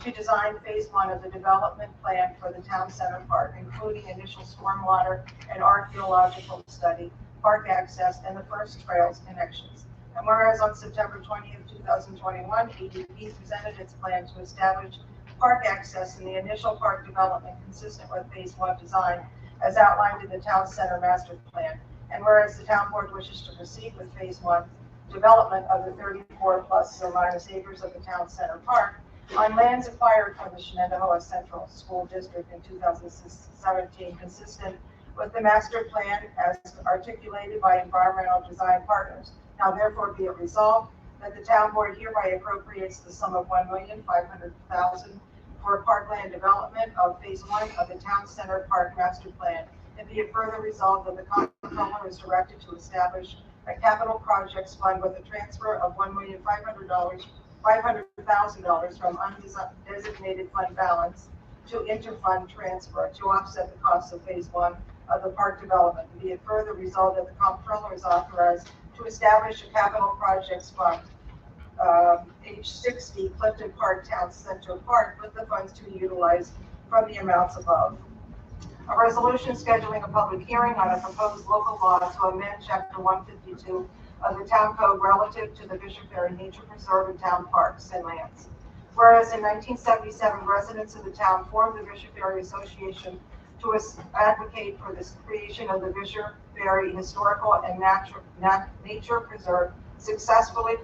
S2: to design phase 1 of the development plan for the town center park, including initial stormwater and archaeological study, park access, and the first trails connections. And whereas on September 20th, 2021, ADP presented its plan to establish park access in the initial park development consistent with phase 1 design as outlined in the town center master plan. And whereas the town board wishes to proceed with phase 1 development of the 34 plus or minus acres of the town center park on lands acquired from the Shenandoah Central School District in 2017, consistent with the master plan as articulated by environmental design partners. Now therefore be it resolved that the town board hereby appropriates the sum of $1,500,000 for parkland development of phase 1 of the town center park master plan. And be it further resolved that the comptroller is directed to establish a capital projects fund with a transfer of $1,500,000 from undesignated fund balance to interfund transfer to offset the costs of phase 1 of the park development. And be it further resolved that the comptroller is authorized to establish a capital projects fund, page 60, Clifton Park Town Center Park, with the funds to be utilized from the amounts above. A resolution scheduling a public hearing on a proposed local law to amend Chapter 152 of the Town Code relative to the Bishoprian Nature Preserve and town parks and lands. Whereas in 1977, residents of the town formed the Bishoprian Association to advocate for the creation of the Bishoprian Historical and Nature Preserve, successfully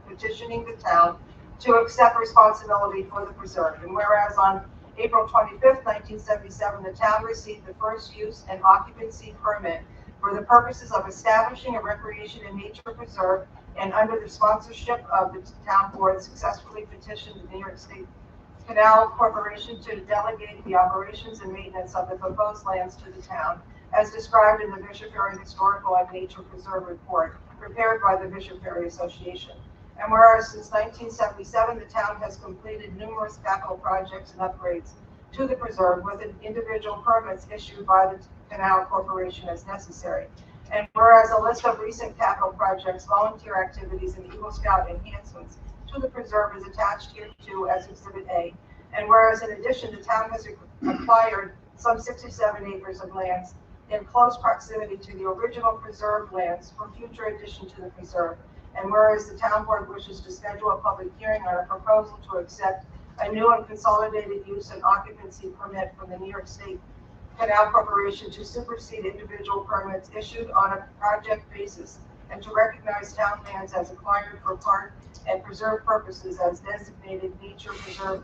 S2: petitioning the town to accept responsibility for the preserve. And whereas on April 25th, 1977, the town received the first use and occupancy permit for the purposes of establishing a recreation and nature preserve, and under the sponsorship of the town board successfully petitioned the New York State Canal Corporation to delegate the operations and maintenance of the proposed lands to the town, as described in the Bishoprian Historical and Nature Preserve report prepared by the Bishoprian Association. And whereas since 1977, the town has completed numerous capital projects and upgrades to the preserve with individual permits issued by the Canal Corporation as necessary. And whereas a list of recent capital projects, volunteer activities, and Eagle Scout enhancements to the preserve is attached here too as Exhibit A. And whereas in addition, the town has acquired some 67 acres of lands in close proximity to the original preserved lands for future addition to the preserve. And whereas the town board wishes to schedule a public hearing on a proposal to accept a new and consolidated use and occupancy permit from the New York State Canal Corporation to supersede individual permits issued on a project basis, and to recognize town lands as acquired for park and preserve purposes as designated nature preserve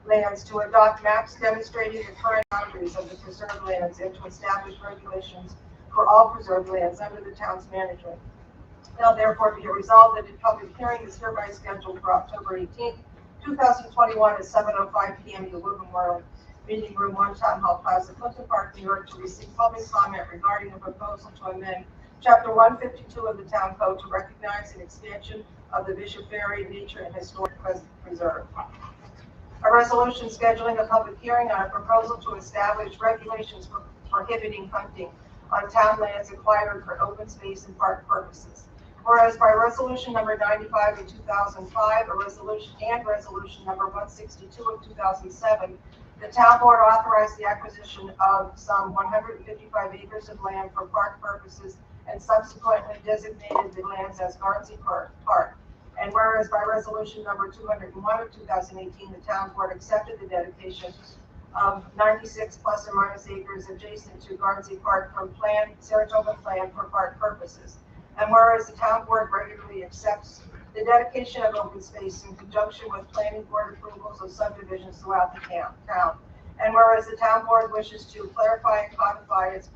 S2: lands, to adopt maps demonstrating the current boundaries of the preserved lands, and to establish regulations for all preserved lands under the town's management. Now therefore be it resolved that a public hearing is hereby scheduled for October 18th, 2021 at 7:05 p.m. in the Wood Memorial Meeting Room 1, Town Hall Plaza, Clifton Park, New York, to receive public comment regarding a proposal to amend Chapter 152 of the Town Code to recognize an expansion of the Bishoprian Nature and Historic Preserve. A resolution scheduling a public hearing on a proposal to establish regulations for prohibiting hunting on town lands acquired for open space and park purposes. Whereas by resolution number 95 of 2005, resolution number 162 of 2007, the town board authorized the acquisition of some 155 acres of land for park purposes and subsequently designated the lands as Garnsey Park. And whereas by resolution number 201 of 2018, the town board accepted the dedication of 96 plus or minus acres adjacent to Garnsey Park from Saratoga plan for park purposes. And whereas the town board regularly accepts the dedication of open space in conjunction with planning board approvals of subdivisions throughout the town. And whereas the town board wishes to clarify and codify its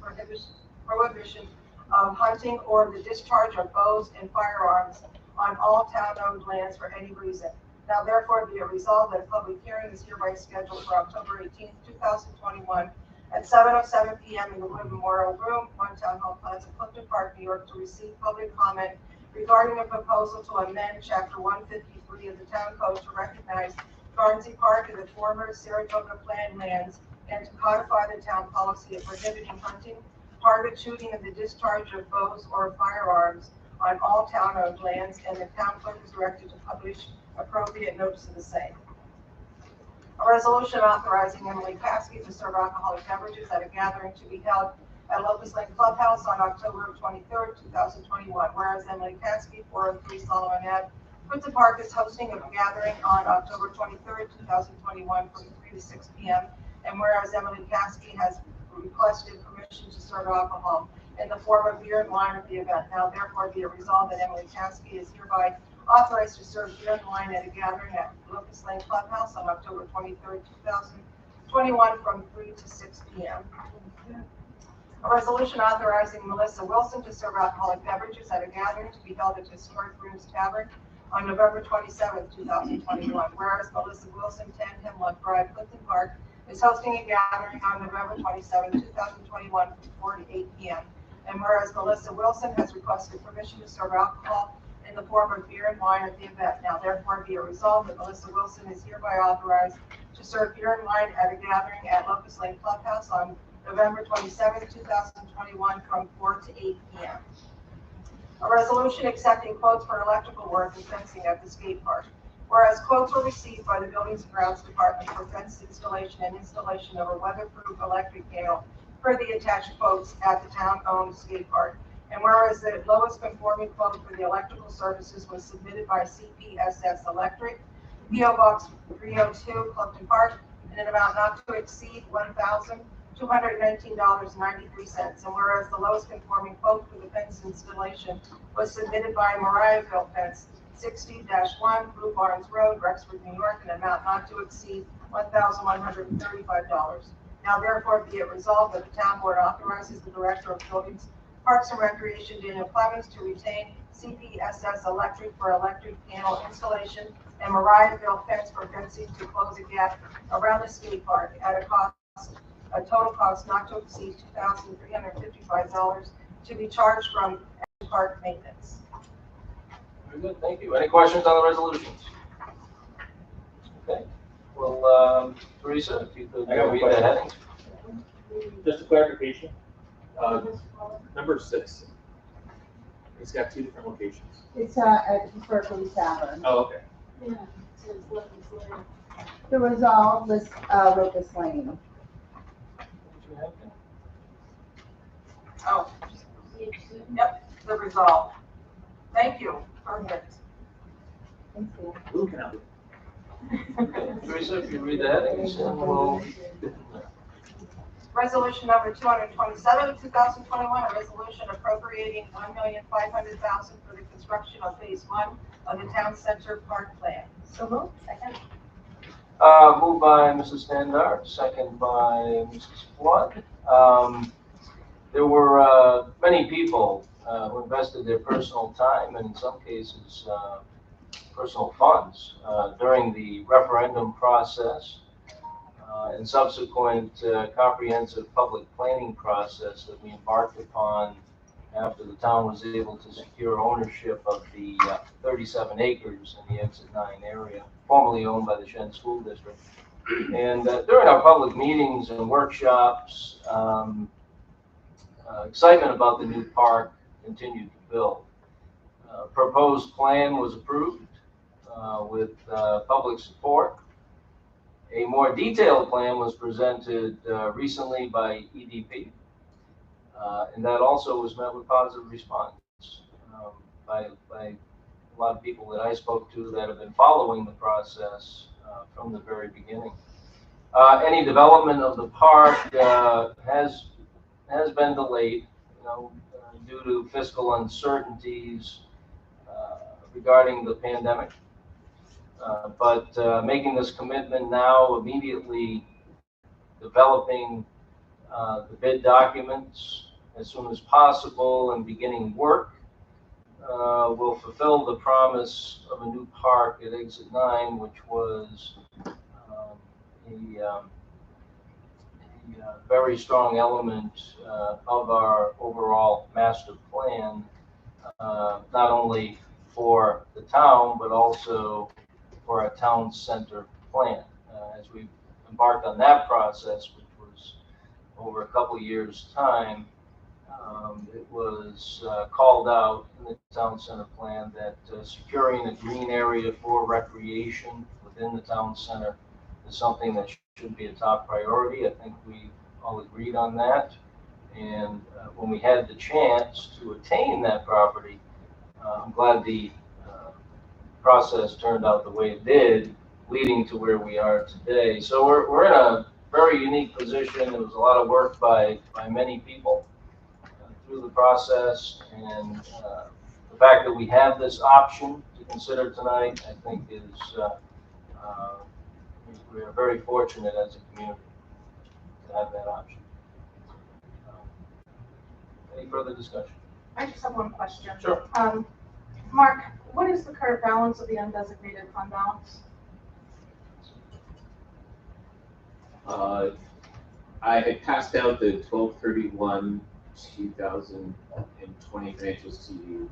S2: prohibition of hunting or the discharge of bows and firearms on all town-owned lands for any reason. Now therefore be it resolved that a public hearing is hereby scheduled for October 18th, 2021 at 7:07 p.m. in the Wood Memorial Room, 1 Town Hall Plaza, Clifton Park, New York, to receive public comment regarding a proposal to amend Chapter 153 of the Town Code to recognize Garnsey Park in the former Saratoga plan lands and to codify the town policy of prohibiting hunting, target shooting, and the discharge of bows or firearms on all town-owned lands, and the town clerk is directed to publish appropriate notice of the same. A resolution authorizing Emily Paskey to serve alcoholic beverages at a gathering to be held at Locust Lake Clubhouse on October 23rd, 2021. Whereas Emily Paskey, 403 Solomon Ave, Quincy Park is hosting a gathering on October 23rd, 2021 from 3 to 6 p.m. And whereas Emily Paskey has requested permission to serve alcohol in the form of beer and wine at the event. Now therefore be it resolved that Emily Paskey is hereby authorized to serve beer and wine at a gathering at Locust Lane Clubhouse on October 23rd, 2021 from 3 to 6 p.m. A resolution authorizing Melissa Wilson to serve alcoholic beverages at a gathering to be held at Historic Rooms Tavern on November 27th, 2021. Whereas Melissa Wilson, 10 Hemlock Drive, Clifton Park, is hosting a gathering on November 27th, 2021 from 4 to 8 p.m. And whereas Melissa Wilson has requested permission to serve alcohol in the form of beer and wine at the event. Now therefore be it resolved that Melissa Wilson is hereby authorized to serve beer and wine at a gathering at Locust Lane Clubhouse on November 27th, 2021 from 4 to 8 p.m. A resolution accepting quotes for electrical work and fencing at the skate park. Whereas quotes were received by the Buildings and Grounds Department for fence installation and installation of a weatherproof electric panel per the attached quotes at the town-owned skate park. And whereas the lowest conforming quote for the electrical services was submitted by CPSS Electric, PO Box 302, Clifton Park, in an amount not to exceed $1,219.93. And whereas the lowest conforming quote for the fence installation was submitted by Mariahville Fence, 60-1 Blue Barns Road, Rexford, New York, in an amount not to exceed $1,135. Now therefore be it resolved that the town board authorizes the Director of Buildings, Parks and Recreation, Daniel Clemens, to retain CPSS Electric for electric panel installation and Mariahville Fence for fencing to close a gap around the skate park at a total cost not to exceed $2,355 to be charged from park maintenance.
S1: Very good, thank you. Any questions on the resolutions? Okay, well, Teresa, if you could
S8: I got one
S1: read the
S8: question.
S1: headings.
S8: Just a clarification, number 6, it's got 2 different locations.
S13: It's at Historic Rooms Tavern.
S8: Oh, okay.
S13: The resolve list, Locust Lane.
S2: Oh, yep, the resolve. Thank you. Perfect.
S13: Thank you.
S8: Who can I do?
S1: Teresa, if you read the headings, and we'll.
S2: Resolution number 227, 2021, a resolution appropriating $1,500,000 for the construction of phase 1 of the town center park plan.
S3: So moved. Second.
S1: Moved by Mrs. Standard, second by Mrs. Flood. There were many people who invested their personal time and in some cases personal funds during the referendum process and subsequent comprehensive public planning process that we embarked upon after the town was able to secure ownership of the 37 acres in the Exit 9 area, formerly owned by the Shen School District. And during our public meetings and workshops, excitement about the new park continued to build. Proposed plan was approved with public support. A more detailed plan was presented recently by EDP, and that also was met with positive response by a lot of people that I spoke to that have been following the process from the very beginning. Any development of the park has been delayed, due to fiscal uncertainties regarding the pandemic. But making this commitment now, immediately developing the bid documents as soon as possible and beginning work will fulfill the promise of a new park at Exit 9, which was a very strong element of our overall master plan, not only for the town, but also for a town center plan. As we embarked on that process, which was over a couple years' time, it was called out in the town center plan that securing a green area for recreation within the town center is something that should be a top priority. I think we all agreed on that. And when we had the chance to attain that property, I'm glad the process turned out the way it did, leading to where we are today. So we're in a very unique position. There was a lot of work by many people through the process, and the fact that we have this option to consider tonight, I think is we are very fortunate as a community to have that option. Any further discussion?
S3: I just have one question.
S1: Sure.
S3: Mark, what is the current balance of the undesignated fund balance?
S14: I had passed out the 12/31/2020 financials to you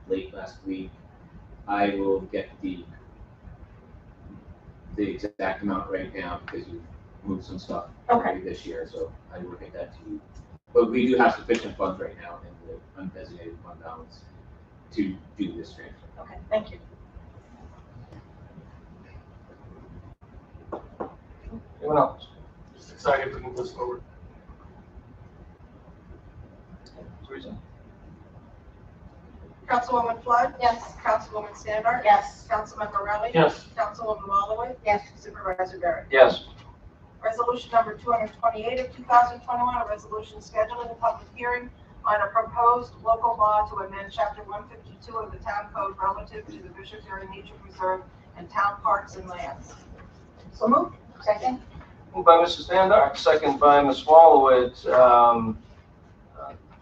S14: late last week. I will get the exact amount right now because you've moved some stuff this year, so I will get that to you. But we do have sufficient funds right now in the undesignated fund balance to do this transfer.
S3: Okay, thank you.
S1: Anyone else?
S6: Just excited to move this forward.
S1: Teresa?
S2: Councilwoman Flood? Yes. Councilwoman Standard?
S3: Yes.
S2: Councilman Morelli?
S6: Yes.
S2: Councilwoman Walloway?
S4: Yes.
S2: Supervisor Barry?
S1: Yes.
S2: Resolution number 228 of 2021, a resolution scheduling a public hearing on a proposed local law to amend Chapter 152 of the Town Code relative to the Bishoprian Nature Preserve and town parks and lands.
S3: So moved.
S4: Second?
S1: Moved by Mrs. Standard, second by Ms. Wallowitz.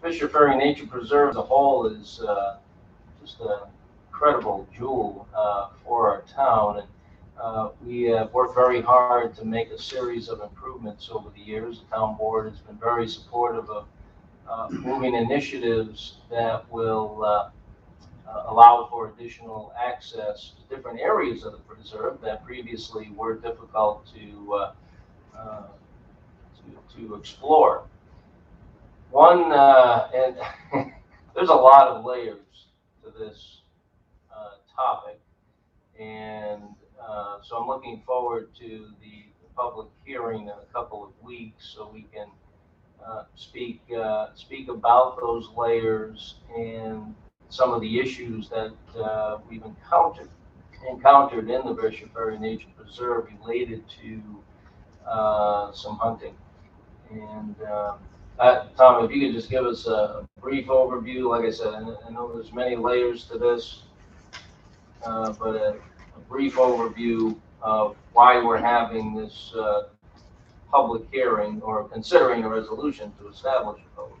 S1: Bishoprian Nature Preserve as a whole is just an incredible jewel for our town. And we have worked very hard to make a series of improvements over the years. The town board has been very supportive of moving initiatives that will allow for additional access to different areas of the preserve that previously were difficult to explore. One, and there's a lot of layers to this topic, and so I'm looking forward to the public hearing in a couple of weeks so we can speak about those layers and some of the issues that we've encountered in the Bishoprian Nature Preserve related to some hunting. And Tom, if you could just give us a brief overview. Like I said, I know there's many layers to this, but a brief overview of why we're having this public hearing or considering a resolution to establish a public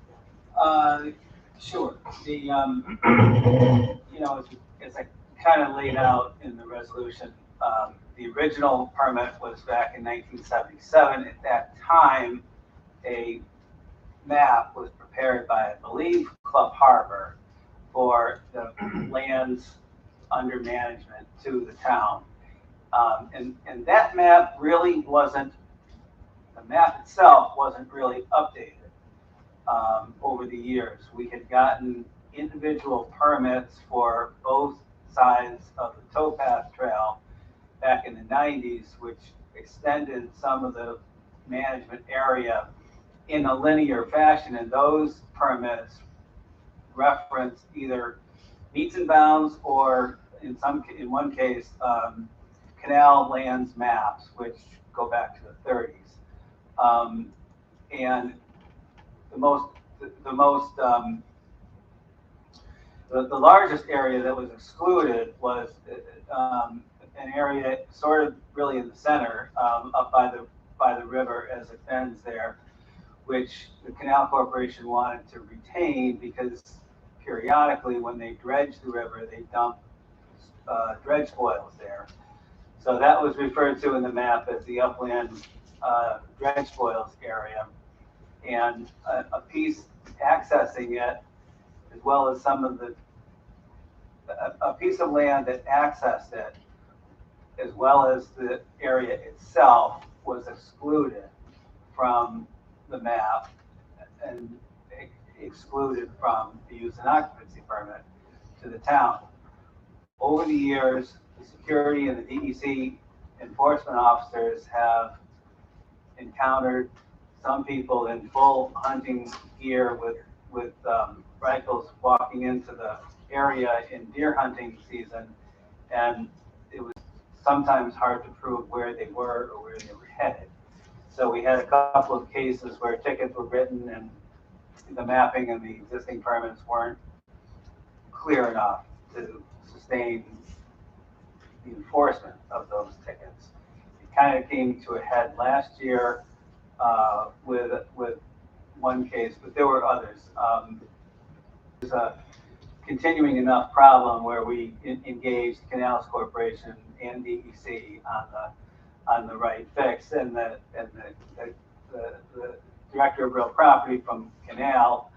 S1: hearing.
S15: Sure. The, as I kind of laid out in the resolution, the original permit was back in 1977. At that time, a map was prepared by, I believe, Club Harbor for the lands under management to the town. And that map really wasn't, the map itself wasn't really updated over the years. We had gotten individual permits for both sides of the towpath trail back in the 90s, which extended some of the management area in a linear fashion, and those permits reference either meets and bounds or in one case canal lands maps, which go back to the 30s. And the largest area that was excluded was an area sort of really in the center, up by the river as it ends there, which the Canal Corporation wanted to retain because periodically when they dredge the river, they dump dredge spoils there. So that was referred to in the map as the upland dredge spoils area. And a piece accessing it, as well as some of a piece of land that accessed it, as well as the area itself, was excluded from the map and excluded from the use and occupancy permit to the town. Over the years, the security and the DEC enforcement officers have encountered some people in full hunting gear with rifles walking into the area in deer hunting season, and it was sometimes hard to prove where they were or where they were headed. So we had a couple of cases where tickets were written and the mapping and the existing permits weren't clear enough to sustain the enforcement of those tickets. It kind of came to a head last year with one case, but there were others. There's a continuing enough problem where we engaged Canals Corporation and DEC on the right fix, and the director of real property from Canal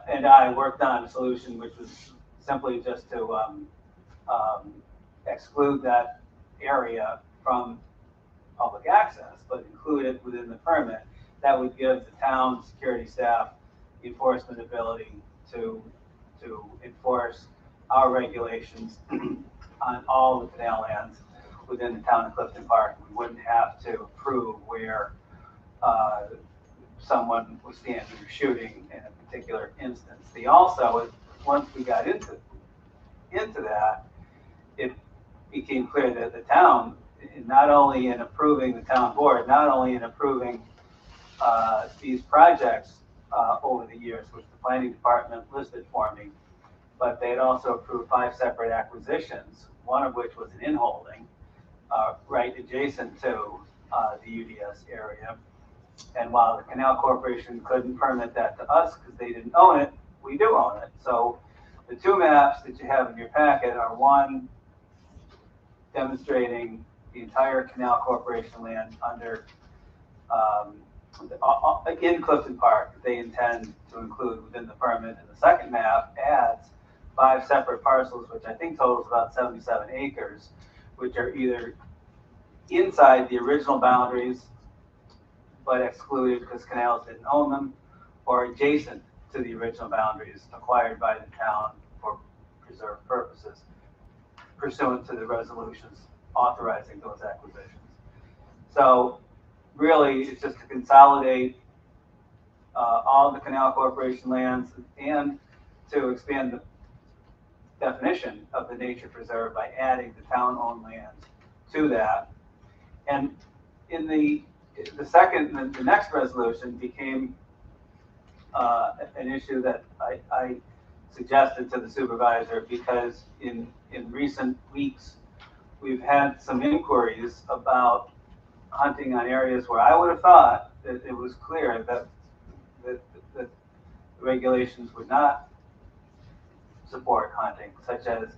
S15: and I worked on a solution which was simply just to exclude that area from public access, but include it within the permit. That would give the town security staff the enforcement ability to enforce our regulations on all the canal lands within the town of Clifton Park. We wouldn't have to prove where someone was standing or shooting in a particular instance. Once we got into that, it became clear that the town, not only in approving the town board, not only in approving these projects over the years, which the planning department listed for me, but they had also approved 5 separate acquisitions, one of which was an in-holding right adjacent to the UDS area. And while the Canal Corporation couldn't permit that to us because they didn't own it, we do own it. So the 2 maps that you have in your packet are one demonstrating the entire Canal Corporation land under in Clifton Park that they intend to include within the permit. And the second map adds 5 separate parcels, which I think totals about 77 acres, which are either inside the original boundaries but excluded because Canals didn't own them, or adjacent to the original boundaries acquired by the town for preserve purposes, pursuant to the resolutions authorizing those acquisitions. So really, it's just to consolidate all the Canal Corporation lands and to expand the definition of the nature preserve by adding the town-owned lands to that. And in the next resolution became an issue that I suggested to the supervisor, because in recent weeks we've had some inquiries about hunting on areas where I would have thought that it was clear that the regulations would not support hunting, such as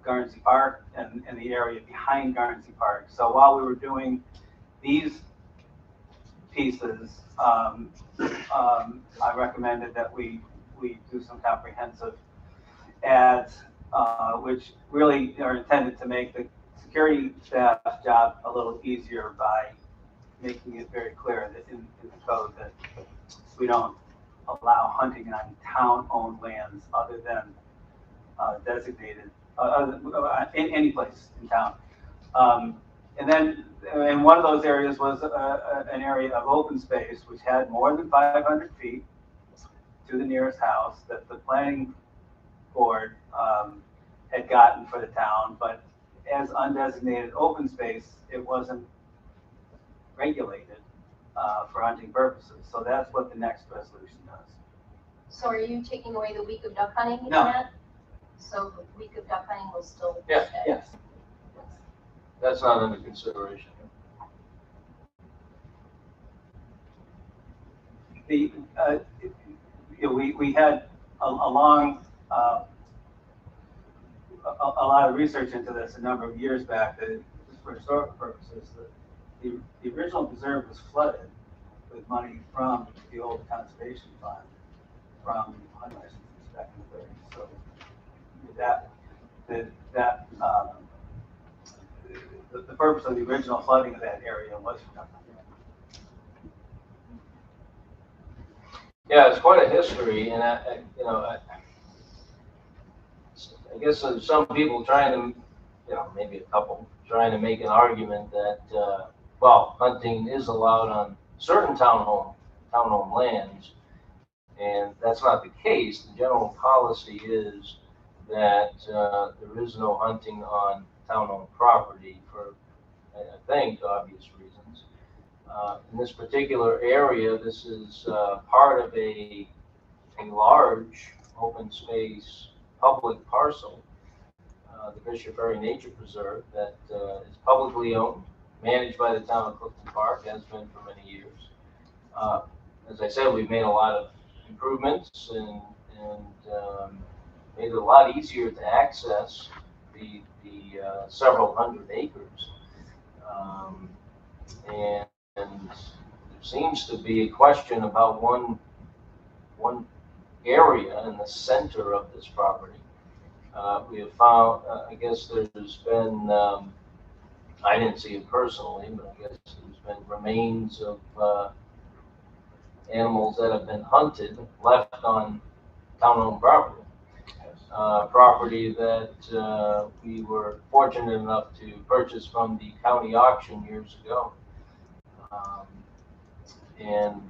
S15: Guernsey Park and the area behind Guernsey Park. So while we were doing these pieces, I recommended that we do some comprehensive ads, which really are intended to make the security staff's job a little easier by making it very clear that in the code that we don't allow hunting on town-owned lands other than designated in any place in town. And one of those areas was an area of open space which had more than 500 feet to the nearest house that the planning board had gotten for the town, but as undesignated open space, it wasn't regulated for hunting purposes. So that's what the next resolution does.
S5: So are you taking away the week of duck hunting in
S15: No.
S5: that? So the week of duck hunting will still
S1: Yeah.
S5: stay?
S15: Yes.
S1: That's not under consideration.
S15: We had a long a lot of research into this a number of years back, that just for historical purposes, the original preserve was flooded with money from the old conservation fund from hunting licenses back in the 30s. So the purpose of the original flooding of that area was for duck hunting.
S1: Yeah, it's quite a history, and I guess there's some people trying to maybe a couple, trying to make an argument that, well, hunting is allowed on certain townhome lands, and that's not the case. The general policy is that there is no hunting on town-owned property for, I think, obvious reasons. In this particular area, this is part of a large open space public parcel, the Bishoprian Nature Preserve, that is publicly owned, managed by the town of Clifton Park, has been for many years. As I said, we've made a lot of improvements and made it a lot easier to access the several hundred acres. And there seems to be a question about one area in the center of this property. We have found, I guess there's been, I didn't see it personally, but I guess there's been remains of animals that have been hunted left on town-owned property. Property that we were fortunate enough to purchase from the county auction years ago. And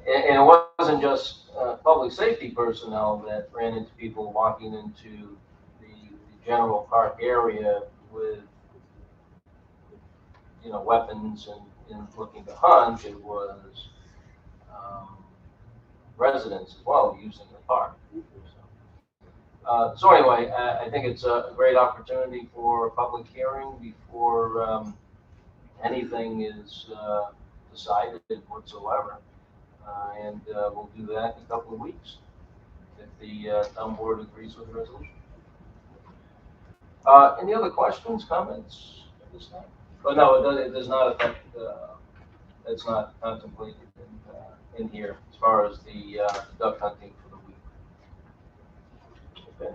S1: it wasn't just public safety personnel that ran into people walking into the general park area with, weapons and looking to hunt. It was residents as well using the park. So anyway, I think it's a great opportunity for a public hearing before anything is decided whatsoever. And we'll do that in a couple of weeks if the town board agrees with the resolution. Any other questions, comments at this time? Oh, no, it does not affect, it's not contemplated in here as far as the duck hunting for the week. Okay.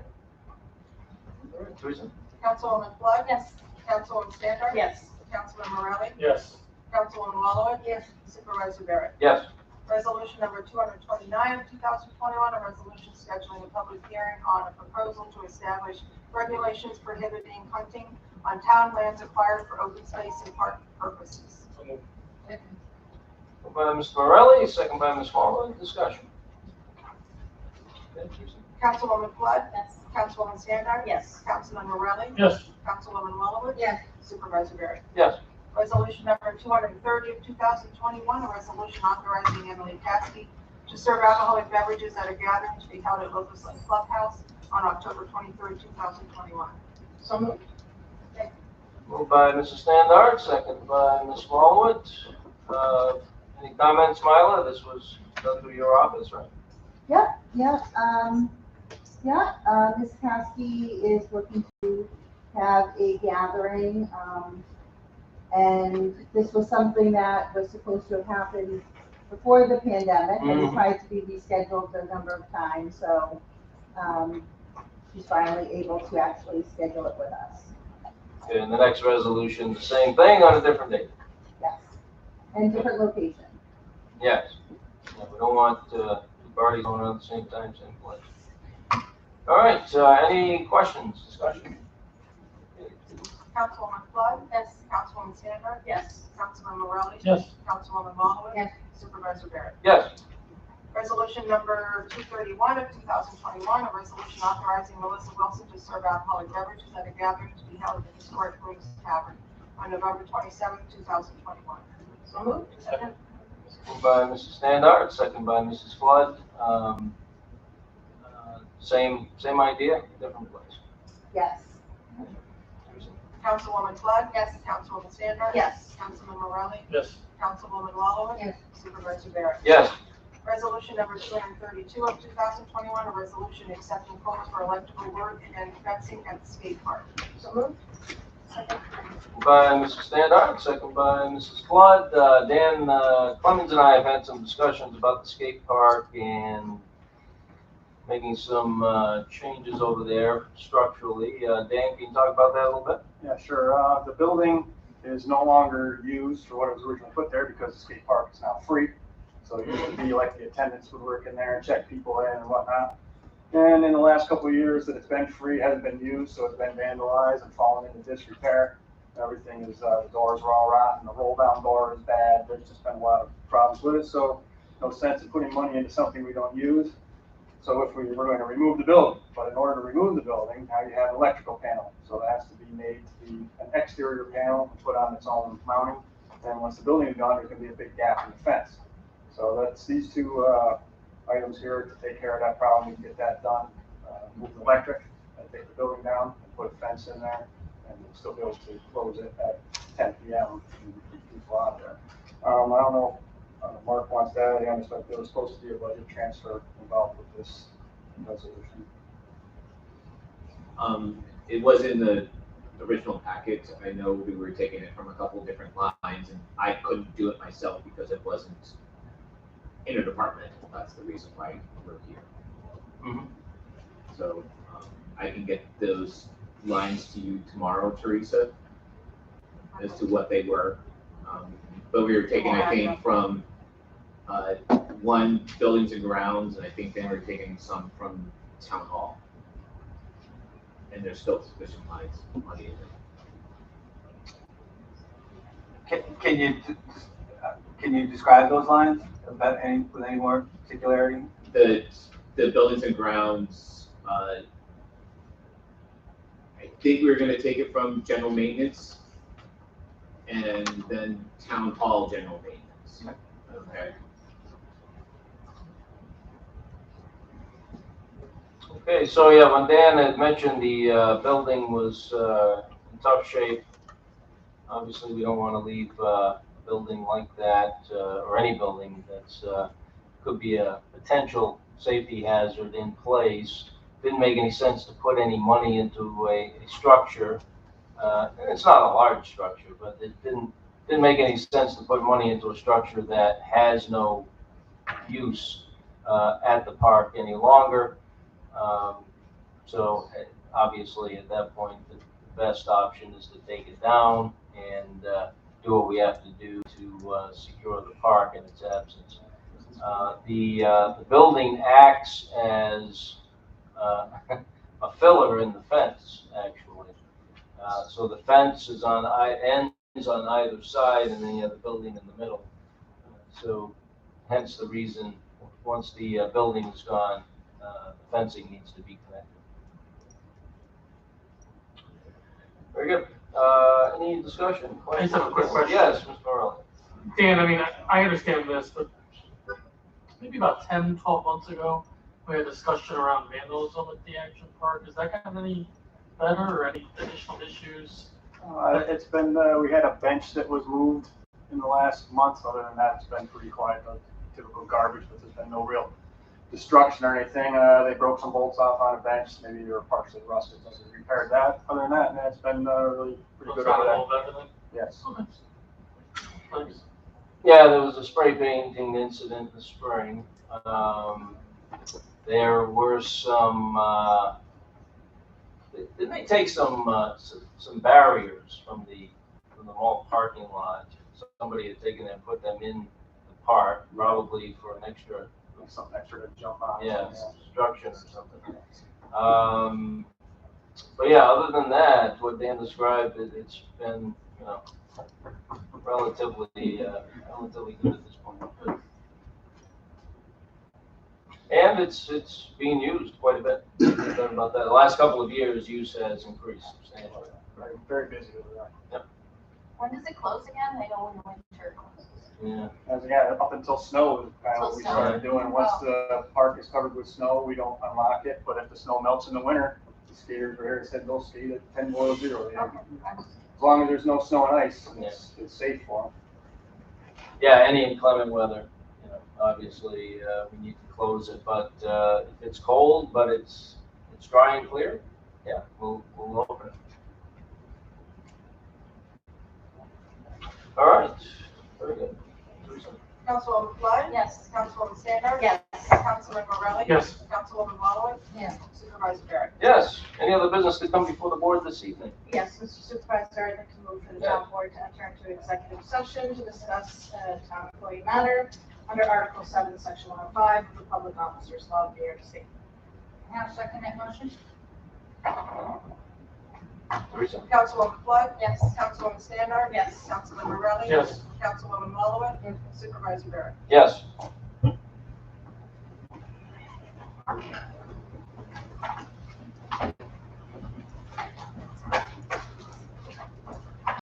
S1: All right, Teresa?
S2: Councilwoman Flood?
S5: Yes.
S2: Councilwoman Standard?
S3: Yes.
S2: Councilman Morelli?
S6: Yes.
S2: Councilwoman Wallowitz? Yes. Supervisor Barrett?
S1: Yes.
S2: Resolution number 229 of 2021, a resolution scheduling a public hearing on a proposal to establish regulations prohibiting hunting on town lands acquired for open space and park purposes.
S6: So moved.
S1: Moved by Mr. Morelli, second by Ms. Wallen. Discussion. Okay, Teresa?
S2: Councilwoman Flood?
S5: Yes.
S2: Councilwoman Standard?
S3: Yes.
S2: Councilman Morelli?
S6: Yes.
S2: Councilwoman Wallowitz?
S3: Yes.
S2: Supervisor Barrett?
S1: Yes.
S2: Resolution number 230 of 2021, a resolution authorizing Emily Caskey to serve alcoholic beverages at a gathering to be held at Locust Lake Clubhouse on October 23rd, 2021.
S3: So moved.
S1: Moved by Mrs. Standard, second by Ms. Smallwood. Any comments, Mila? This was done through your office, right?
S13: Ms. Caskey is looking to have a gathering, and this was something that was supposed to have happened before the pandemic, and it tried to be rescheduled a number of times, so she's finally able to actually schedule it with us.
S1: Okay, and the next resolution, the same thing on a different date.
S13: Yes, and different location.
S1: Yes. Yeah, we don't want two parties going on at the same time, same place. All right, any questions, discussion?
S2: Councilwoman Flood?
S5: Yes.
S2: Councilwoman Standard?
S3: Yes.
S2: Councilman Morelli?
S6: Yes.
S2: Councilwoman Wallowitz?
S3: Yes.
S2: Supervisor Barrett?
S1: Yes.
S2: Resolution number 231 of 2021, a resolution authorizing Melissa Wilson to serve alcoholic beverages at a gathering to be held at the Historic Rooms Tavern on November 27th, 2021.
S3: So moved.
S6: Second.
S1: Moved by Mrs. Standard, second by Mrs. Flood. Same idea, different place.
S13: Yes.
S2: Councilwoman Flood? Yes. Councilwoman Standard?
S3: Yes.
S2: Councilman Morelli?
S6: Yes.
S2: Councilwoman Wallowitz?
S3: Yes.
S2: Supervisor Barrett?
S1: Yes.
S2: Resolution number 232 of 2021, a resolution accepting quotes for electrical work and fencing at the skate park.
S3: So moved.
S2: Second.
S1: Moved by Mrs. Standard, second by Mrs. Flood. Dan Clemens and I have had some discussions about the skate park and making some changes over there structurally. Dan, can you talk about that a little bit?
S16: Yeah, sure. The building is no longer used for what it was originally put there because the skate park is now free. So it used to be like the attendants would work in there and check people in and whatnot. And in the last couple of years that it's been free, hasn't been used, so it's been vandalized and fallen into disrepair. Everything is, the doors are all rotten, the roll down door is bad, there's just been a lot of problems with it, so no sense in putting money into something we don't use. So if we were going to remove the building, but in order to remove the building, now you have an electrical panel, so it has to be made to be an exterior panel and put on its own mounting. And once the building is gone, there's gonna be a big gap in the fence. So that's these two, items here to take care of that problem, we can get that done. Move the electric, and take the building down, and put a fence in there, and we'll still be able to close it at 10 p.m. and keep people out there. I don't know, Mark wants to add anything, but there was supposed to be a budget transfer involved with this resolution.
S14: It was in the original packet. I know we were taking it from a couple different lines, and I couldn't do it myself because it wasn't interdepartmental. That's the reason why we're here.
S1: Mhm.
S14: So I can get those lines to you tomorrow, Teresa, as to what they were. But we were taking, I think, from one buildings and grounds, and I think then we're taking some from town hall. And there's still sufficient lines money in there.
S15: Can you describe those lines about with any more particularity?
S14: The buildings and grounds, I think we were gonna take it from general maintenance and then town hall general maintenance. Okay.
S1: Okay, so yeah, when Dan had mentioned the building was in tough shape, obviously we don't want to leave a building like that, or any building that's could be a potential safety hazard in place. Didn't make any sense to put any money into a structure. And it's not a large structure, but it didn't make any sense to put money into a structure that has no use at the park any longer. So obviously at that point, the best option is to take it down and do what we have to do to secure the park in its absence. The building acts as a filler in the fence, actually. So the fence is ends on either side, and then you have the building in the middle. So hence the reason, once the building is gone, the fencing needs to be connected. Very good. Any discussion?
S6: I just have a quick question.
S1: Yes, Mr. Morelli.
S6: Dan, I mean, I understand this, but maybe about 10, 12 months ago, we had a discussion around vandalism at the Action Park. Is that kind of any better or any additional issues?
S16: It's been, we had a bench that was moved in the last month. Other than that, it's been pretty quiet. No typical garbage, but there's been no real destruction or anything. They broke some bolts off on a bench. Maybe they were partially rusted, so they repaired that. Other than that, it's been really pretty good over there. Yes.
S6: Okay. Thanks.
S1: Yeah, there was a spray painting incident this spring. There were some, didn't they take some barriers from the mall parking lot? Somebody had taken them and put them in the park, probably for an extra,
S16: something extra to jump on.
S1: yeah, construction or something. But yeah, other than that, what Dan described, it's been, you know, relatively good at this point. Good. And it's being used quite a bit. About that. The last couple of years, use has increased substantially.
S16: Very, very busy over there.
S1: Yep.
S5: When does it close again? I know in the winter.
S1: Yeah.
S16: Yeah, up until snow is kind of what we started doing. Once the park is covered with snow, we don't unlock it. But if the snow melts in the winter, the skaters were here said they'll skate at 10 below zero. As long as there's no snow and ice, it's safe for them.
S1: Yeah, any inclement weather, you know, obviously we need to close it. But if it's cold, but it's dry and clear, yeah, we'll open it. All right. Very good.
S2: Councilwoman Flood?
S5: Yes.
S2: Councilwoman Standard?
S3: Yes.
S2: Councilman Morelli?
S6: Yes.
S2: Councilwoman Wallowitz?
S4: Yes.
S2: Supervisor Barrett?
S1: Yes. Any other business to come before the board this evening?
S3: Yes, Mr. Supervisor, I'd like to move for the town board to enter into executive session to discuss a town employee matter under Article 7, Section 105 of the Public Officers Law of New York State.
S4: Now second that motion?
S1: Teresa?
S2: Councilwoman Flood?
S5: Yes.
S2: Councilwoman Standard?
S3: Yes.
S2: Councilman Morelli?
S6: Yes.
S2: Councilwoman Mallowin? Supervisor Barrett?
S1: Yes.